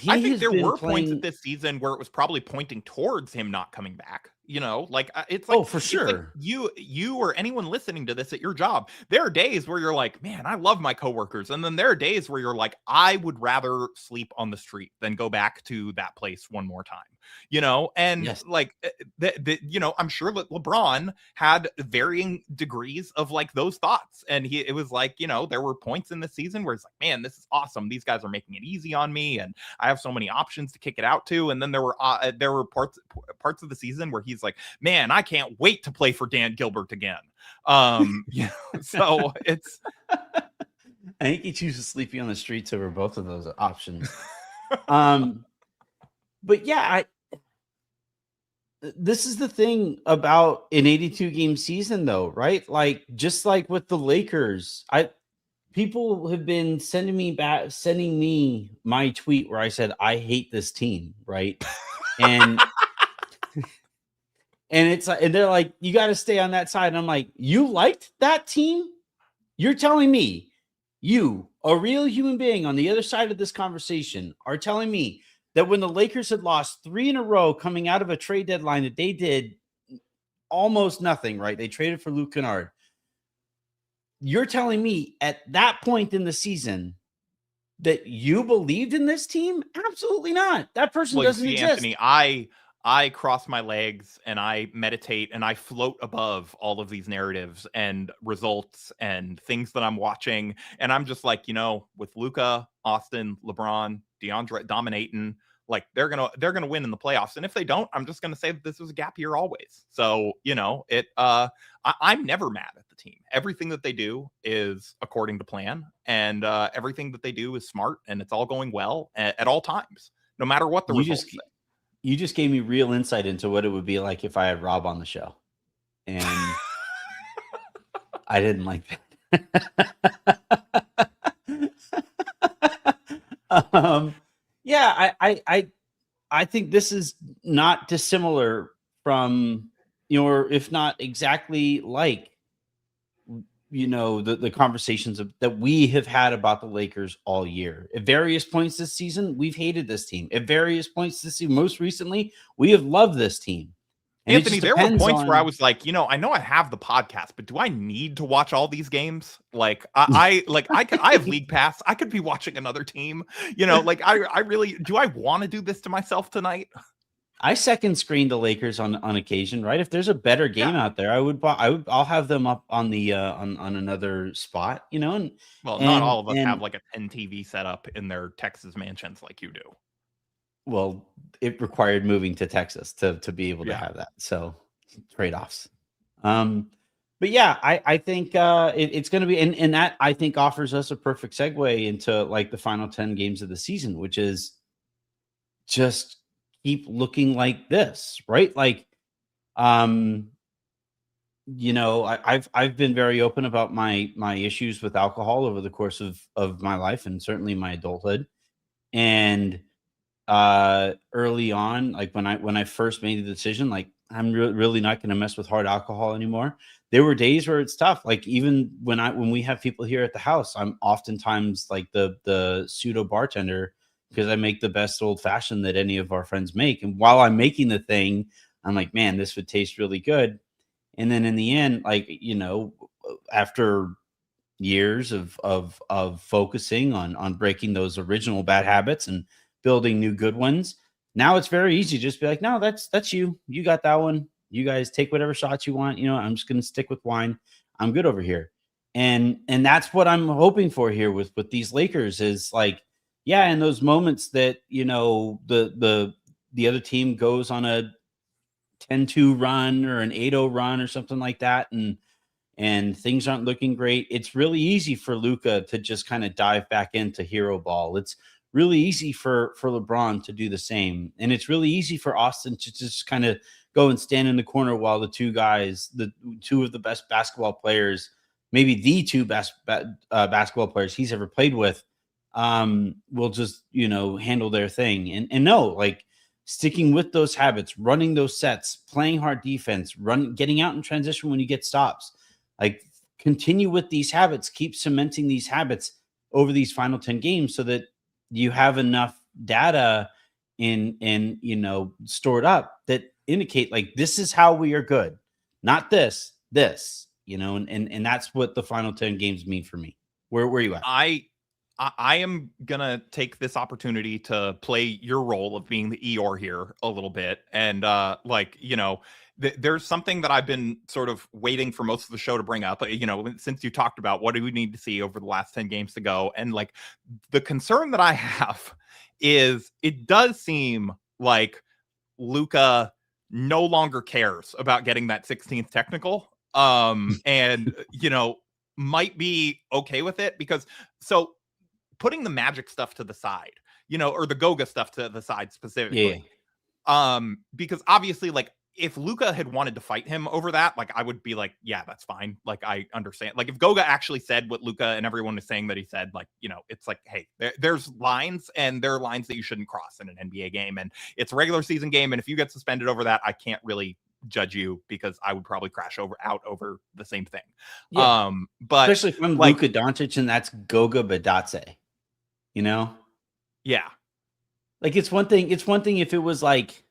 I think there were points at this season where it was probably pointing towards him not coming back. Like it's like, for sure. Like you or anyone listening to this at your job, there are days where you're like, man, I love my coworkers. And then there are days where you're like, I would rather sleep on the street than go back to that place one more time, and yes. Like, I'm sure that LeBron had varying degrees of like those thoughts. And it was like, there were points in the season where it's like, man, this is awesome. These guys are making it easy on me. And I have so many options to kick it out to. And then there were parts of the season where he's like, man, I can't wait to play for Dan Gilbert again. So it's. I think he chooses sleeping on the streets over both of those options. But yeah, this is the thing about an 82-game season, though, right? Like just like with the Lakers, people have been sending me my tweet where I said I hate this team, right? And and they're like, you got to stay on that side. And I'm like, you liked that team? You're telling me you, a real human being on the other side of this conversation, are telling me that when the Lakers had lost 3 in a row coming out of a trade deadline that they did almost nothing, right? They traded for Luke Kennard. You're telling me at that point in the season that you believed in this team? Absolutely not. That person doesn't exist. Anthony, I cross my legs and I meditate and I float above all of these narratives and results and things that I'm watching. And I'm just like, with Luka, Austin, LeBron, DeAndre dominating, like they're gonna win in the playoffs. And if they don't, I'm just gonna say that this was a gap year always. So I'm never mad at the team. Everything that they do is according to plan, and everything that they do is smart, and it's all going well at all times, no matter what the results say. You just gave me real insight into what it would be like if I had Rob on the show. And I didn't like that. Yeah, I think this is not dissimilar from, or if not exactly like, the conversations that we have had about the Lakers all year. At various points this season, we've hated this team. At various points this season, most recently, we have loved this team. And Anthony, there were points where I on was like, I know I have the podcast, but do I need to watch all these games? Like, I have League Pass. I could be watching another team. Like I really do. I want to do this to myself tonight. I second screen the Lakers on occasion, right? If there's a better game out there, I'll have them up on the on another spot, and Well, not and all of us have like a 10 TV setup in their Texas mansions like you do. Well, it required moving to Texas to be able to have that. So trade-offs. But yeah, I think it's going to be, and that I think offers us a perfect segue into like the final 10 games of the season, which is just keep looking like this, right? Like, I've been very open about my issues with alcohol over the course of my life and certainly my adulthood. And early on, like when I first made the decision, like I'm really not going to mess with hard alcohol anymore. There were days where it's tough. Like even when we have people here at the house, I'm oftentimes like the pseudo bartender because I make the best old fashioned that any of our friends make. And while I'm making the thing, I'm like, man, this would taste really good. And then in the end, like, after years of focusing on breaking those original bad habits and building new good ones, now it's very easy to just be like, no, that's you got that one. You guys take whatever shots you want. I'm just going to stick with wine. I'm good over here. And that's what I'm hoping for here with these Lakers is like, yeah, in those moments that, the other team goes on a 10-2 run or an 8-0 run or something like that, and things aren't looking great, it's really easy for Luka to just kind of dive back into hero ball. It's really easy for LeBron to do the same. And it's really easy for Austin to just kind of go and stand in the corner while the two of the best basketball players, maybe the two best basketball players he's ever played with, will just, handle their thing. And no, like sticking with those habits, running those sets, playing hard defense, getting out in transition when you get stops, like continue with these habits, keep cementing these habits over these final 10 games so that you have enough data stored up that indicate like, this is how we are good, not this, and that's what the final 10 games mean for me. Where are you at? I am gonna take this opportunity to play your role of being the Eeyore here a little bit, and there's something that I've been sort of waiting for most of the show to bring up. Since you talked about what do we need to see over the last 10 games to go, and like the concern that I have is it does seem like Luka no longer cares about getting that 16th technical, and might be okay with it because putting the Magic stuff to the side, or the Goga stuff to the side specifically. Yeah. Because obviously, like, if Luka had wanted to fight him over that, like, I would be like, yeah, that's fine. Like, I understand. Like, if Goga actually said what Luka and everyone is saying that he said, like, it's like, hey, there's lines, and there are lines that you shouldn't cross in an NBA game. And it's a regular season game. And if you get suspended over that, I can't really judge you because I would probably crash out over the same thing. Yeah. But especially from like, Luka Doncic, and that's Goga Badatse. Yeah. Like it's one thing if it was like,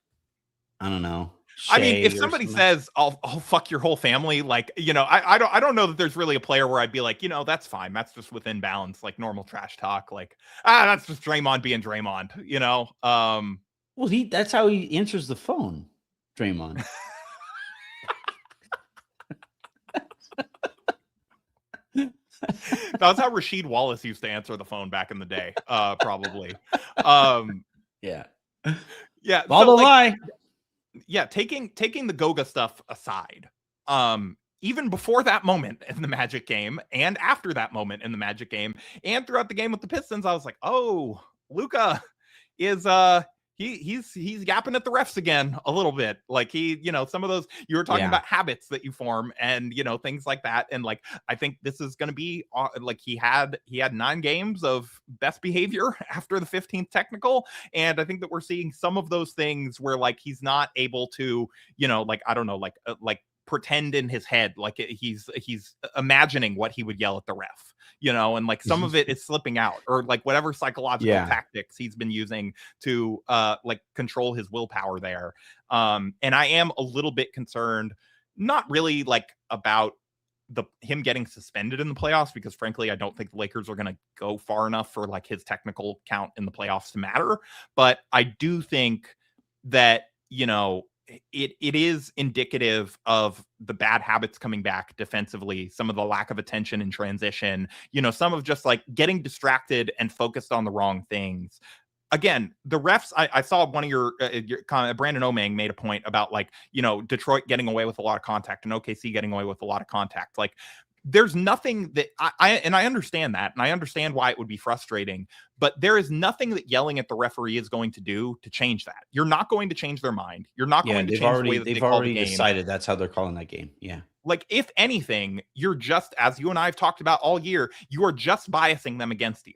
I don't know. I mean, if somebody says I'll fuck your whole family, like, I don't know that there's really a player where I'd be like, that's fine. That's just within bounds, like normal trash talk. Like, that's just Draymond being Draymond, Well, that's how he answers the phone, Draymond. That's how Rasheed Wallace used to answer the phone back in the day, probably. Yeah. Ball so, lie. Yeah, taking the Goga stuff aside, even before that moment in the Magic game, and after that moment in the Magic game, and throughout the game with the Pistons, I was like, oh, Luka is he's yapping at the refs again a little bit. Like some of those, you were talking about habits that you form and, things like that. And like, I think this is going to be like, he had 9 games of best behavior after the 15th technical. And I think that we're seeing some of those things where like, he's not able to, like, I don't know, like pretend in his head like he's imagining what he would yell at the ref, and like some of it is slipping out, or like whatever psychological tactics he's been using to like control his willpower there. And I am a little bit concerned, not really like about him getting suspended in the playoffs, because frankly, I don't think the Lakers are going to go far enough for like his technical count in the playoffs to matter. But I do think that, it is indicative of the bad habits coming back defensively, some of the lack of attention in transition, some of just like getting distracted and focused on the wrong things. Again, the refs, I saw one of your comment, Brandon Omang made a point about like, Detroit getting away with a lot of contact and OKC getting away with a lot of contact. Like, there's nothing that I understand that, and I understand why it would be frustrating, but there is nothing that yelling at the referee is going to do to change that. You're not going to change their mind. You're not going to change the way that they call the game. Decided that's how they're calling that game. Yeah. Like, if anything, you're just, as you and I have talked about all year, you are just biasing them against you.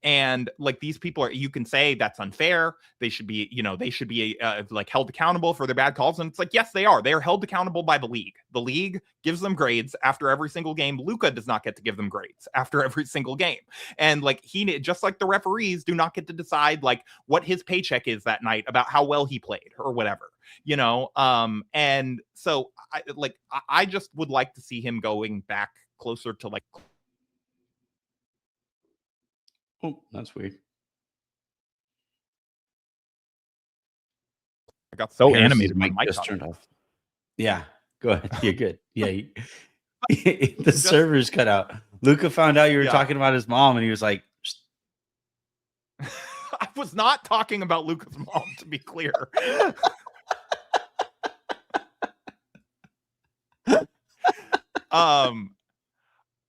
And like, these people you can say that's unfair. They should be, like held accountable for their bad calls. And it's like, yes, they are. They are held accountable by the league. The league gives them grades after every single game. Luka does not get to give them grades after every single game. And like, just like the referees do not get to decide like what his paycheck is that night about how well he played or whatever, and so I just would like to see him going back closer to like. Oh, that's weird. I got so animated. My mic just turned off. Yeah, go ahead. You're good. Yeah, the servers cut out. Luka found out you were talking about his mom, and he was like, "I was not talking about Luka's mom, to be clear."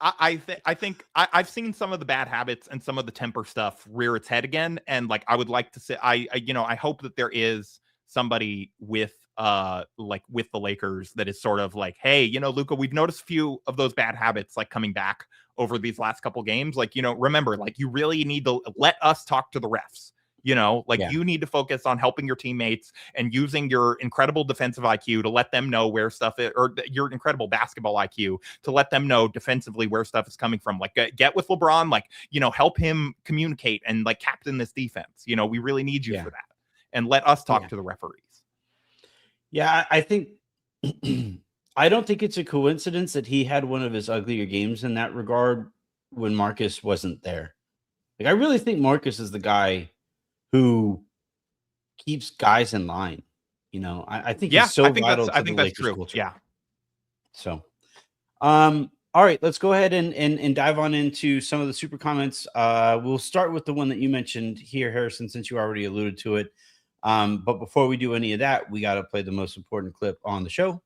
I think I've seen some of the bad habits and some of the temper stuff rear its head again. And like, I would like to say, I hope that there is somebody with with the Lakers that is sort of like, hey, Luka, we've noticed a few of those bad habits like coming back over these last couple games. Like, remember, like, you really need to let us talk to the refs. You need to focus on helping your teammates and using your incredible defensive IQ to let them know where stuff is, or your incredible basketball IQ to let them know defensively where stuff is coming from. Like, get with LeBron, like, help him communicate and like captain this defense. We really need you for that, and let us talk to the referees. Yeah, I think I don't think it's a coincidence that he had one of his uglier games in that regard when Marcus wasn't there. Like, I really think Marcus is the guy who keeps guys in line. I think he's so vital to the Lakers true. culture. Yeah. So, all right, let's go ahead and dive on into some of the super comments. We'll start with the one that you mentioned here, Harrison, since you already alluded to it. But before we do any of that, we got to play the most important clip on the show.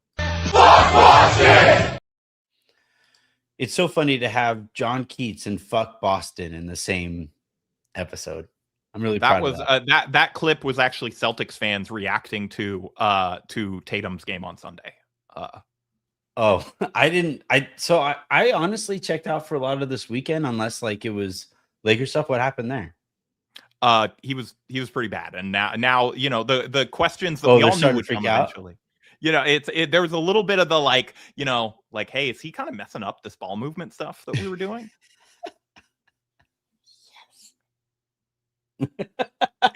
It's so funny to have John Keats and Fuck Boston in the same episode. I'm really proud of that. That clip was actually Celtics fans reacting to Tatum's game on Sunday. I honestly checked out for a lot of this weekend, unless like it was Lakers stuff. What happened there? He was pretty bad, and now the questions that we all knew would come eventually. There was a little bit of the like, hey, is he kind of messing up this ball movement stuff that we were doing?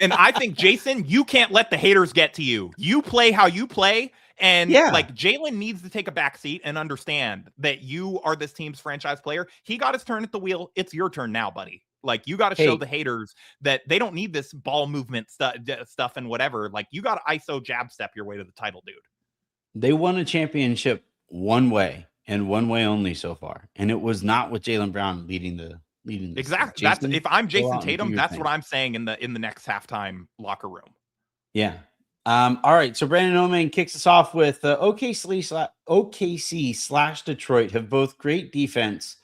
And I think, Jason, you can't let the haters get to you. You play how you play. And like, Jalen needs to take a back seat and understand that you are this team's franchise player. He got his turn at the wheel. It's your turn now, buddy. Like, you got to show the haters that they don't need this ball movement stuff and whatever. Like, you got to ISO jab step your way to the title, dude. They won a championship one way and one way only so far. And it was not with Jaylen Brown leading exactly. That's, if I'm Jason Tatum, that's what I'm saying in the next halftime locker room. Yeah. All right. So Brandon Omang kicks us off with OKC/Detroit have both great defense,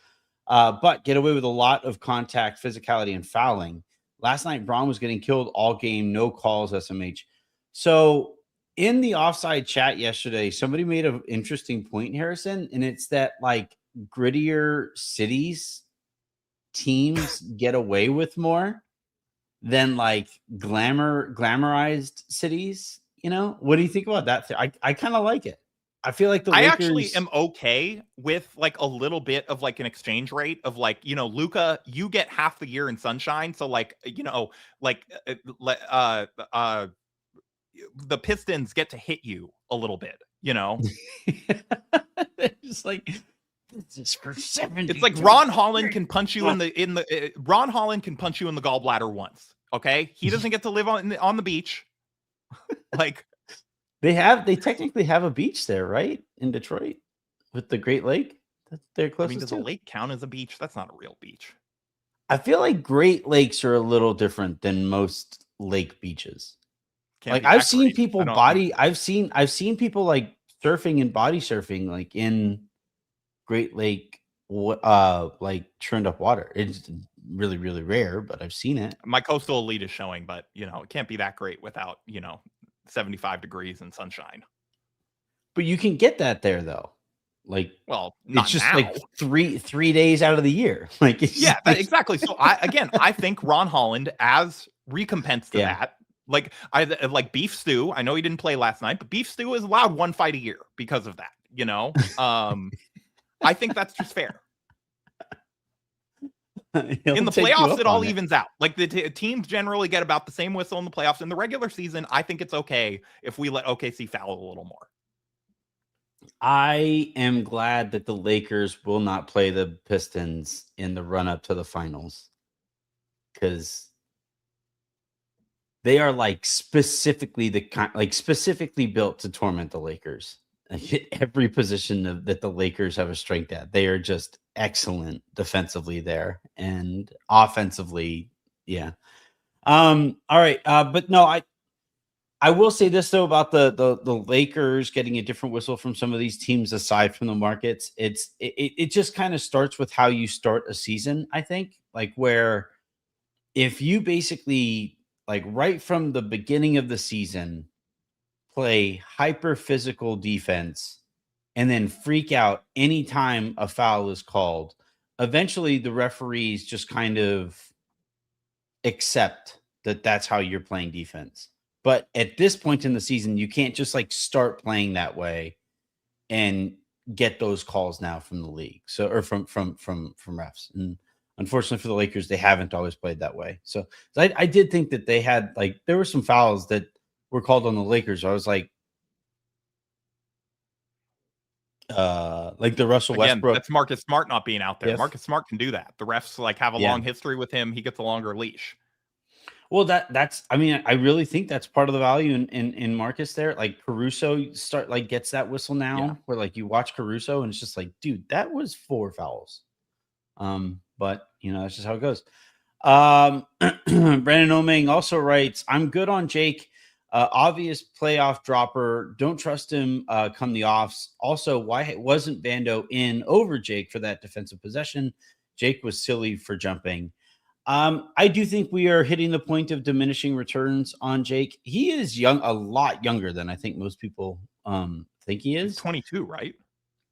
but get away with a lot of contact, physicality, and fouling. Last night, Braun was getting killed all game, no calls, SMH. So in the offside chat yesterday, somebody made an interesting point, Harrison, and it's that like grittier cities teams get away with more than like glamorized cities. What do you think about that? I kind of like it. I feel like the I Lakers actually am okay with like a little bit of like an exchange rate of like, Luca, you get half the year in sunshine. So like, like the Pistons get to hit you a little bit, just like, this is for 70. It's like Ron Holland can punch you in the Ron Holland can punch you in the gallbladder once. Okay. He doesn't get to live on the beach. Like, they technically have a beach there, right? In Detroit with the Great Lake. They're closest does to. a lake count as a beach? That's not a real beach. I feel like Great Lakes are a little different than most lake beaches. Like I've seen people I've seen people like surfing and body surfing like in Great Lake like churned up water. It's really, really rare, but I've seen it. My coastal elite is showing, but it can't be that great without 75 degrees and sunshine. But you can get that there though. Like, well, it's just now. like three days out of the year. Like, exactly. So I think Ron Holland, as recompense to that, like beef stew. I know he didn't play last night, but beef stew is allowed one fight a year because of that. I think that's just fair. In the playoffs, it all evens out. Like the teams generally get about the same whistle in the playoffs. In the regular season, I think it's okay if we let OKC foul a little more. I am glad that the Lakers will not play the Pistons in the run up to the finals, because they are like specifically specifically built to torment the Lakers. Every position that the Lakers have a strength at, they are just excellent defensively there, and offensively, yeah. All right, but no, I will say this though about the Lakers getting a different whistle from some of these teams aside from the markets. It just kind of starts with how you start a season. I think, like, where if you basically, like, right from the beginning of the season, play hyper physical defense and then freak out anytime a foul is called, eventually the referees just kind of accept that that's how you're playing defense. But at this point in the season, you can't just like start playing that way and get those calls now from the league. So, or from refs. And unfortunately for the Lakers, they haven't always played that way. So I did think that they had, like, there were some fouls that were called on the Lakers. I was like the Russell Westbrook. That's Marcus Smart not being out there. Yes. Marcus Smart can do that. The refs like have a long history with him. He gets a longer leash. Well, that's, I mean, I really think that's part of the value in Marcus there. Like Caruso gets that whistle now, where like you watch Caruso and it's just like, dude, that was 4 fouls. But that's just how it goes. Brandon Omeng also writes, I'm good on Jake. Obvious playoff dropper. Don't trust him come the offs. Also, why wasn't Vando in over Jake for that defensive possession? Jake was silly for jumping. I do think we are hitting the point of diminishing returns on Jake. He is young, a lot younger than I think most people think he is. He's 22, right?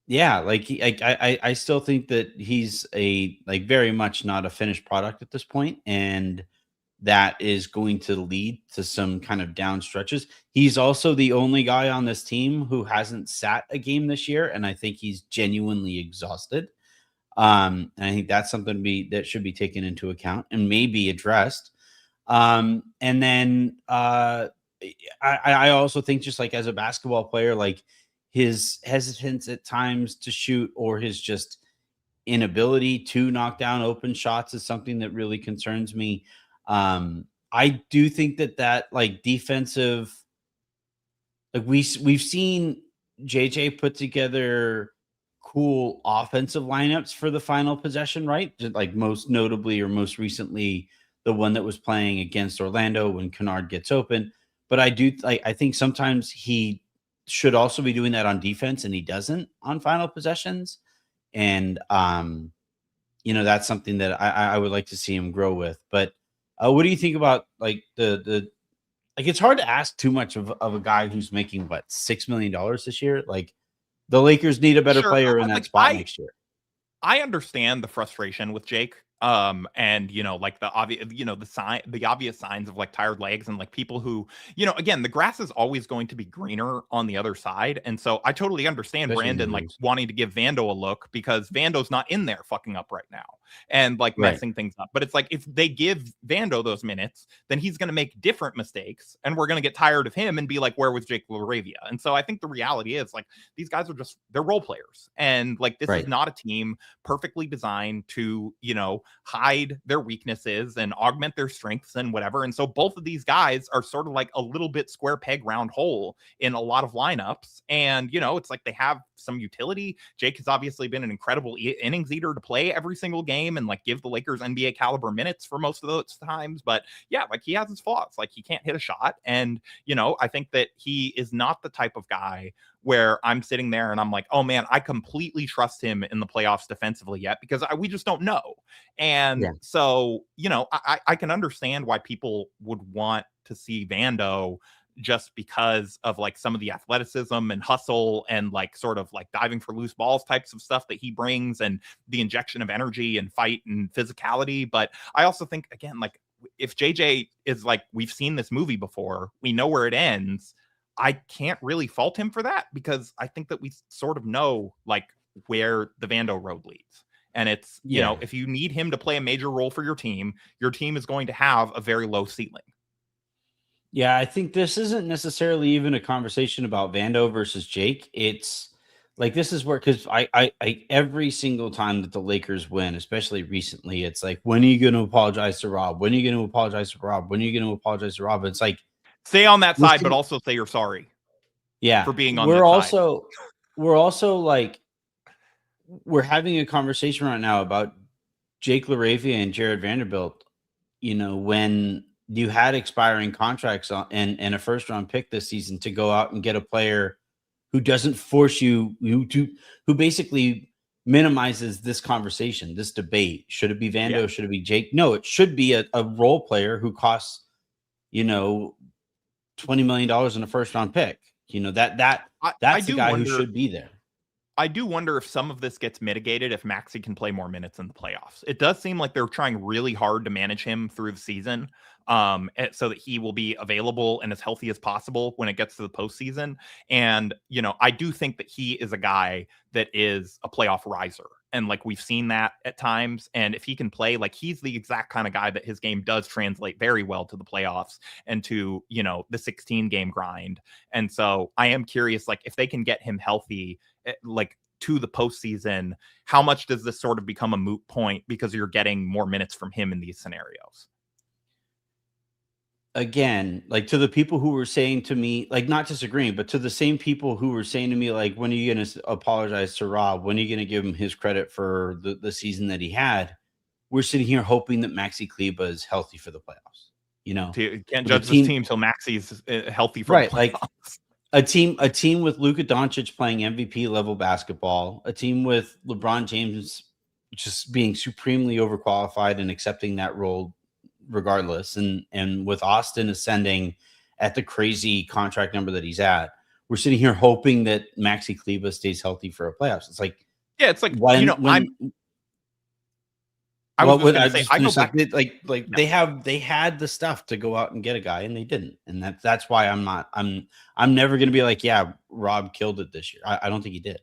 Yeah, like I still think that he's very much not a finished product at this point, and that is going to lead to some kind of down stretches. He's also the only guy on this team who hasn't sat a game this year, and I think he's genuinely exhausted. And I think that's something that should be taken into account and maybe addressed. And then I also think, just like as a basketball player, like his hesitance at times to shoot, or his just inability to knock down open shots, is something that really concerns me. I do think that like defensive, like we've seen JJ put together cool offensive lineups for the final possession, right? Just like most notably, or most recently, the one that was playing against Orlando when Kennard gets open. But I think sometimes he should also be doing that on defense, and he doesn't on final possessions. And that's something that I would like to see him grow with. But what do you think about like it's hard to ask too much of a guy who's making $6 million this year? Like, the Lakers need a better player in that spot next year. I understand the frustration with Jake. And like the obvious, the obvious signs of like tired legs and like people who, again, the grass is always going to be greener on the other side. And so I totally understand Especially Brandon like injuries. wanting to give Vando a look because Vando's not in there fucking up right now and like Right. messing things up. But it's like if they give Vando those minutes, then he's going to make different mistakes and we're going to get tired of him and be like, where was Jake LaRavia? And so I think the reality is like these guys are just, they're role players. And like this is Right. not a team perfectly designed to, hide their weaknesses and augment their strengths and whatever. And so both of these guys are sort of like a little bit square peg round hole in a lot of lineups. And, it's like they have some utility. Jake has obviously been an incredible innings eater to play every single game and like give the Lakers NBA caliber minutes for most of those times. But yeah, like he has his flaws. Like he can't hit a shot. And, I think that he is not the type of guy where I'm sitting there and I'm like, oh man, I completely trust him in the playoffs defensively yet because we just don't know. And so, I can understand why people would want to see Vando just because of like some of the athleticism and hustle and like sort of like diving for loose balls types of stuff that he brings and the injection of energy and fight and physicality. But I also think, again, like if JJ is like, we've seen this movie before, we know where it ends. I can't really fault him for that because I think that we sort of know like where the Vando road leads. And it's, if you need him to play a major role for your team is going to have a very low ceiling. Yeah, I think this isn't necessarily even a conversation about Vando versus Jake. It's like this is where because I every single time that the Lakers win, especially recently, it's like, when are you going to apologize to Rob? When are you going to apologize to Rob? When are you going to apologize to Rob? It's like stay on that side, but listen, also say you're sorry. yeah, For being on that side. We're also like we're having a conversation right now about Jake LaRavia and Jared Vanderbilt. When you had expiring contracts and a first round pick this season to go out and get a player who doesn't force you, who basically minimizes this conversation, this debate. Should it be Vando? Should it be Jake? No, it should be a role player who costs, $20 million in a first round pick. That's the guy who should be there. I do wonder if some of this gets mitigated if Maxey can play more minutes in the playoffs. It does seem like they're trying really hard to manage him through the season so that he will be available and as healthy as possible when it gets to the postseason. And, I do think that he is a guy that is a playoff riser. And like we've seen that at times. And if he can play, like he's the exact kind of guy that his game does translate very well to the playoffs and to, the 16 game grind. And so I am curious, like if they can get him healthy, like to the postseason, how much does this sort of become a moot point because you're getting more minutes from him in these scenarios? Again, like to the people who were saying to me, like not disagreeing, but to the same people who were saying to me, like, when are you going to apologize to Rob? When are you going to give him his credit for the season that he had? We're sitting here hoping that Maxi Kleba is healthy for the playoffs. You can't judge this team till Maxey's healthy for right, the playoffs. Like a team with Luka Doncic playing MVP level basketball, a team with LeBron James just being supremely overqualified and accepting that role regardless, and with Austin ascending at the crazy contract number that he's at, we're sitting here hoping that Maxi Kleba stays healthy for a playoffs. It's like, it's like they had the stuff to go out and get a guy and they didn't, and that's why I'm never going to be like, yeah, Rob killed it this year. I don't think he did.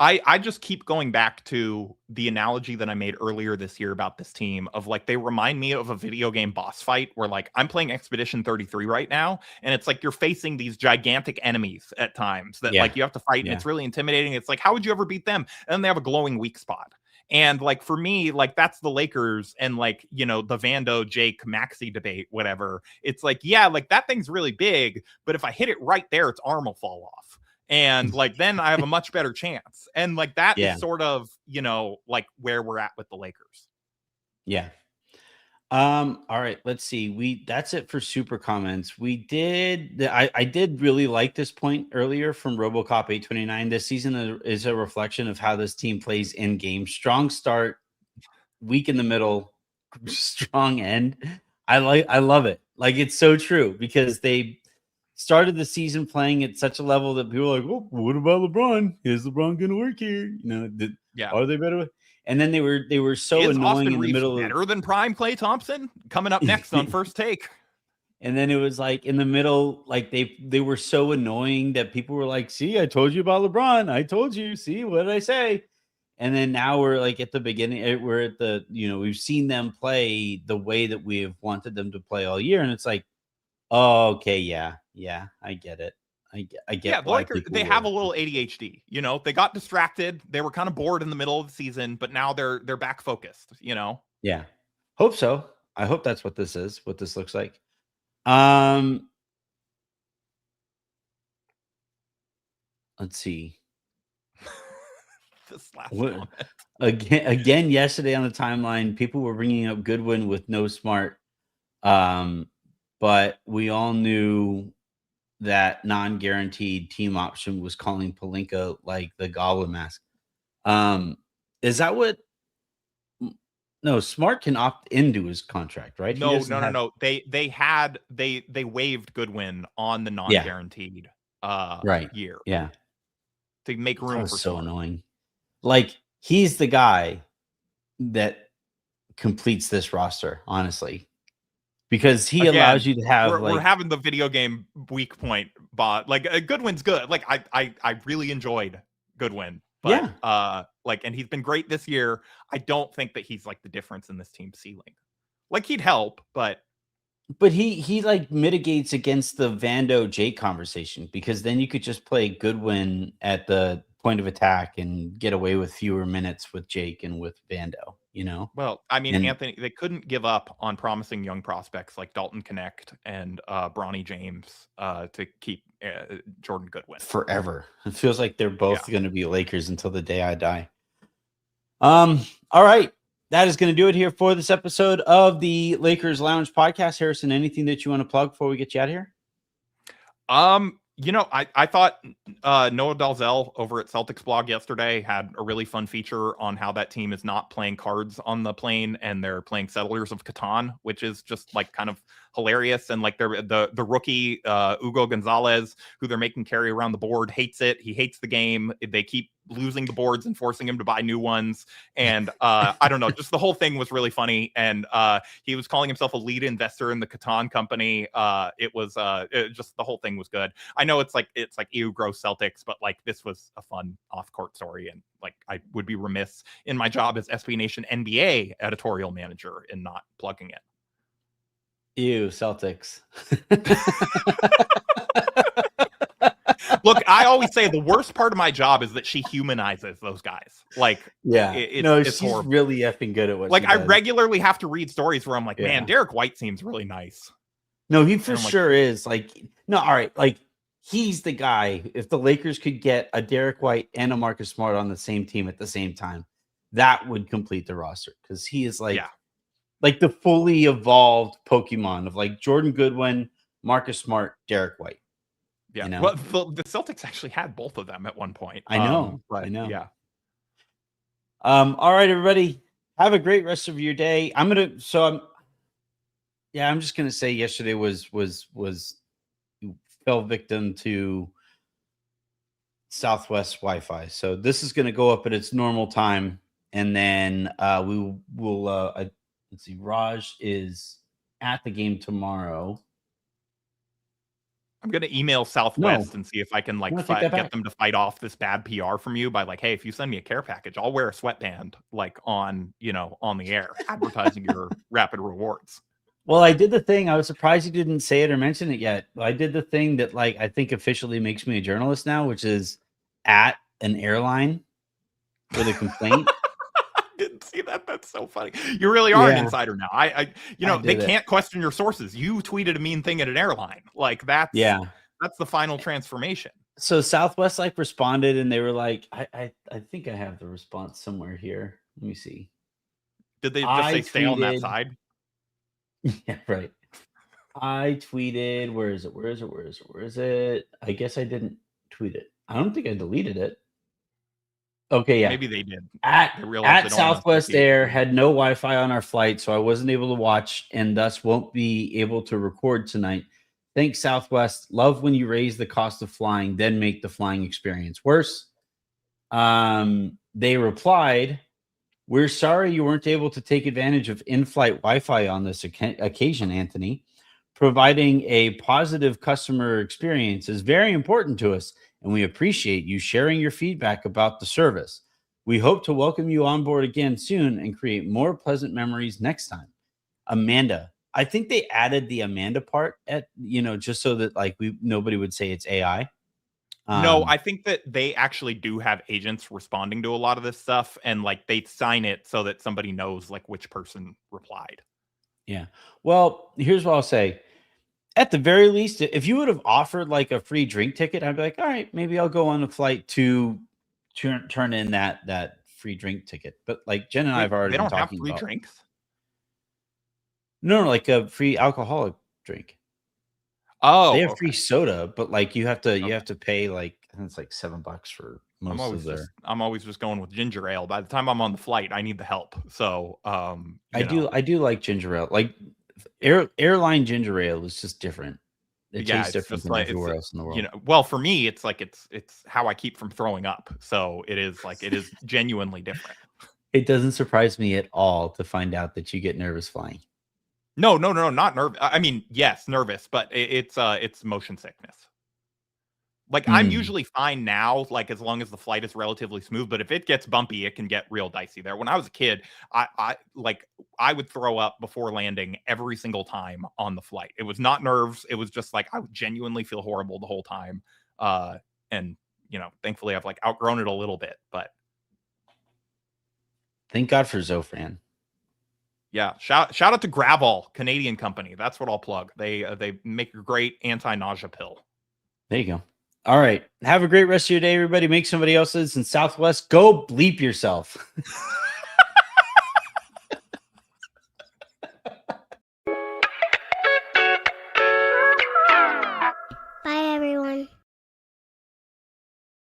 I just keep going back to the analogy that I made earlier this year about this team of like, they remind me of a video game boss fight where like I'm playing Expedition 33 right now. And it's like, you're facing these gigantic enemies at times that like you have to fight. And it's really intimidating. It's like, how would you ever beat them? And then they have a glowing weak spot. And like, for me, like that's the Lakers and like, the Vando, Jake, Maxey debate, whatever. It's like, yeah, like that thing's really big, but if I hit it right there, its arm will fall off. And like, then I have a much better chance. And like, that is sort of, like where we're at with the Lakers. Yeah. All right, let's see. That's it for super comments. I did really like this point earlier from RoboCop 829. This season is a reflection of how this team plays in game. Strong start, weak in the middle, strong end. I love it. Like, it's so true because they started the season playing at such a level that people are like, oh, what about LeBron? Is LeBron going to work here? Are they better? And then they were so Is annoying Austin in the Reeves middle better than prime Klay Thompson? Coming up next on First Take. And then it was like in the middle, like they were so annoying that people were like, "See, I told you about LeBron. I told you. See, what did I say?" And then now we're like at the beginning. We're at the we've seen them play the way that we have wanted them to play all year, and it's like, oh, okay, yeah, I get it. I Yeah, get the why Lakers, people they have a were. little ADHD. They got distracted. They were kind of bored in the middle of the season, but now they're back focused. Yeah, hope so. I hope that's what this is. What this looks like. Let's see. This last What comment. again yesterday on the timeline, people were bringing up Goodwin with no Smart. But we all knew that non-guaranteed team option was calling Pelinka like the Goblin Mask. Is that what? No, Smart can opt into his contract, right? No. They waived Goodwin on the non-guaranteed right. year. Yeah, To make room was for so Smart. annoying. Like he's the guy that completes this roster, honestly, because he allows you to have we're having the video game weak point, but like Goodwin's good. Like I really enjoyed Goodwin, but and he's been great this year. I don't think that he's like the difference in this team's ceiling. Like he'd help, but he like mitigates against the Vando Jake conversation, because then you could just play Goodwin at the point of attack and get away with fewer minutes with Jake and with Vando, Well, I mean, Anthony, they couldn't give up on promising young prospects like Dalton Connect and Bronny James to keep Jordan Goodwin forever. It feels like they're both going to be Lakers until the day I die. All right. That is going to do it here for this episode of the Lakers Lounge podcast. Harrison, anything that you want to plug before we get you out of here? I thought Noah Dalzell over at Celtics blog yesterday had a really fun feature on how that team is not playing cards on the plane and they're playing Settlers of Catan, which is just like kind of hilarious. And like they're the rookie Hugo Gonzalez, who they're making carry around the board, hates it. He hates the game. They keep losing the boards and forcing him to buy new ones. And I don't know, just the whole thing was really funny. And he was calling himself a lead investor in the Catan company. Just the whole thing was good. I know it's like ew, gross Celtics, but like this was a fun off-court story, and like I would be remiss in my job as SB Nation NBA editorial manager in not plugging it. Ew, Celtics. Look, I always say the worst part of my job is that she humanizes those guys. Like, she's horrible. Really effing good at what. Like, I regularly have to read stories where I'm like, man, Derek White seems really nice. No, he for sure is. Like, no, all right, like he's the guy. If the Lakers could get a Derek White and a Marcus Smart on the same team at the same time, that would complete the roster, because he is like the fully evolved Pokemon of like Jordan Goodwin, Marcus Smart, Derek White. Yeah, well, the Celtics actually had both of them at one point. I know. Yeah. All right, everybody, have a great rest of your day. I'm just gonna say yesterday was fell victim to Southwest Wi-Fi. So this is gonna go up at its normal time, and then we will. Let's see. Raj is at the game tomorrow. I'm going to email Southwest and see if I can get them to fight off this bad PR from you by like, hey, if you send me a care package, I'll wear a sweatband like on the air advertising your rapid rewards. Well, I did the thing. I was surprised you didn't say it or mention it yet. I did the thing that like I think officially makes me a journalist now, which is at an airline with a complaint. Didn't see that. That's so funny. You really are an insider now. They can't question your sources. You tweeted a mean thing at an airline. Like that's the final transformation. So Southwest like responded, and they were like, I think I have the response somewhere here. Let me see. Did they just say stay on that side? Yeah, right. I tweeted, where is it? I guess I didn't tweet it. I don't think I deleted it. Okay, yeah. Maybe they did. At Southwest Air had no Wi-Fi on our flight, so I wasn't able to watch and thus won't be able to record tonight. Thanks, Southwest. Love when you raise the cost of flying, then make the flying experience worse. They replied We're sorry you weren't able to take advantage of in-flight Wi-Fi on this occasion, Anthony. Providing a positive customer experience is very important to us, and we appreciate you sharing your feedback about the service. We hope to welcome you on board again soon and create more pleasant memories next time. Amanda. I think they added the Amanda part at, just so that like nobody would say it's AI. No, I think that they actually do have agents responding to a lot of this stuff, and like they sign it so that somebody knows like which person replied. Yeah. Well, here's what I'll say. At the very least, if you would have offered like a free drink ticket, I'd be like, all right, maybe I'll go on a flight to turn in that free drink ticket. But like Jen and I have already They been don't have talking free about drinks. no, like a free alcoholic drink. Oh, They have okay. free soda, but like you have Okay. to pay like I think it's like $7 for most of their. I'm always just going with ginger ale. By the time I'm on the flight, I need the help. So, I do like ginger ale. Like yeah. airline ginger ale is just different. It Yeah, tastes it's different just than like everywhere else in the world. well, for me, it's like it's how I keep from throwing up. So it is genuinely different. It doesn't surprise me at all to find out that you get nervous flying. No, not nervous. I mean, yes, nervous, but it's motion sickness. Like I'm usually fine now, like as long as the flight is relatively smooth. But if it gets bumpy, it can get real dicey there. When I was a kid, I would throw up before landing every single time on the flight. It was not nerves. It was just like I would genuinely feel horrible the whole time. And thankfully I've like outgrown it a little bit. But Thank God for Zofran. yeah, shout out to Gravol, Canadian company. That's what I'll plug. They make a great anti-nausea pill. There you go. All right. Have a great rest of your day, everybody. Make somebody else's in Southwest. Go bleep yourself.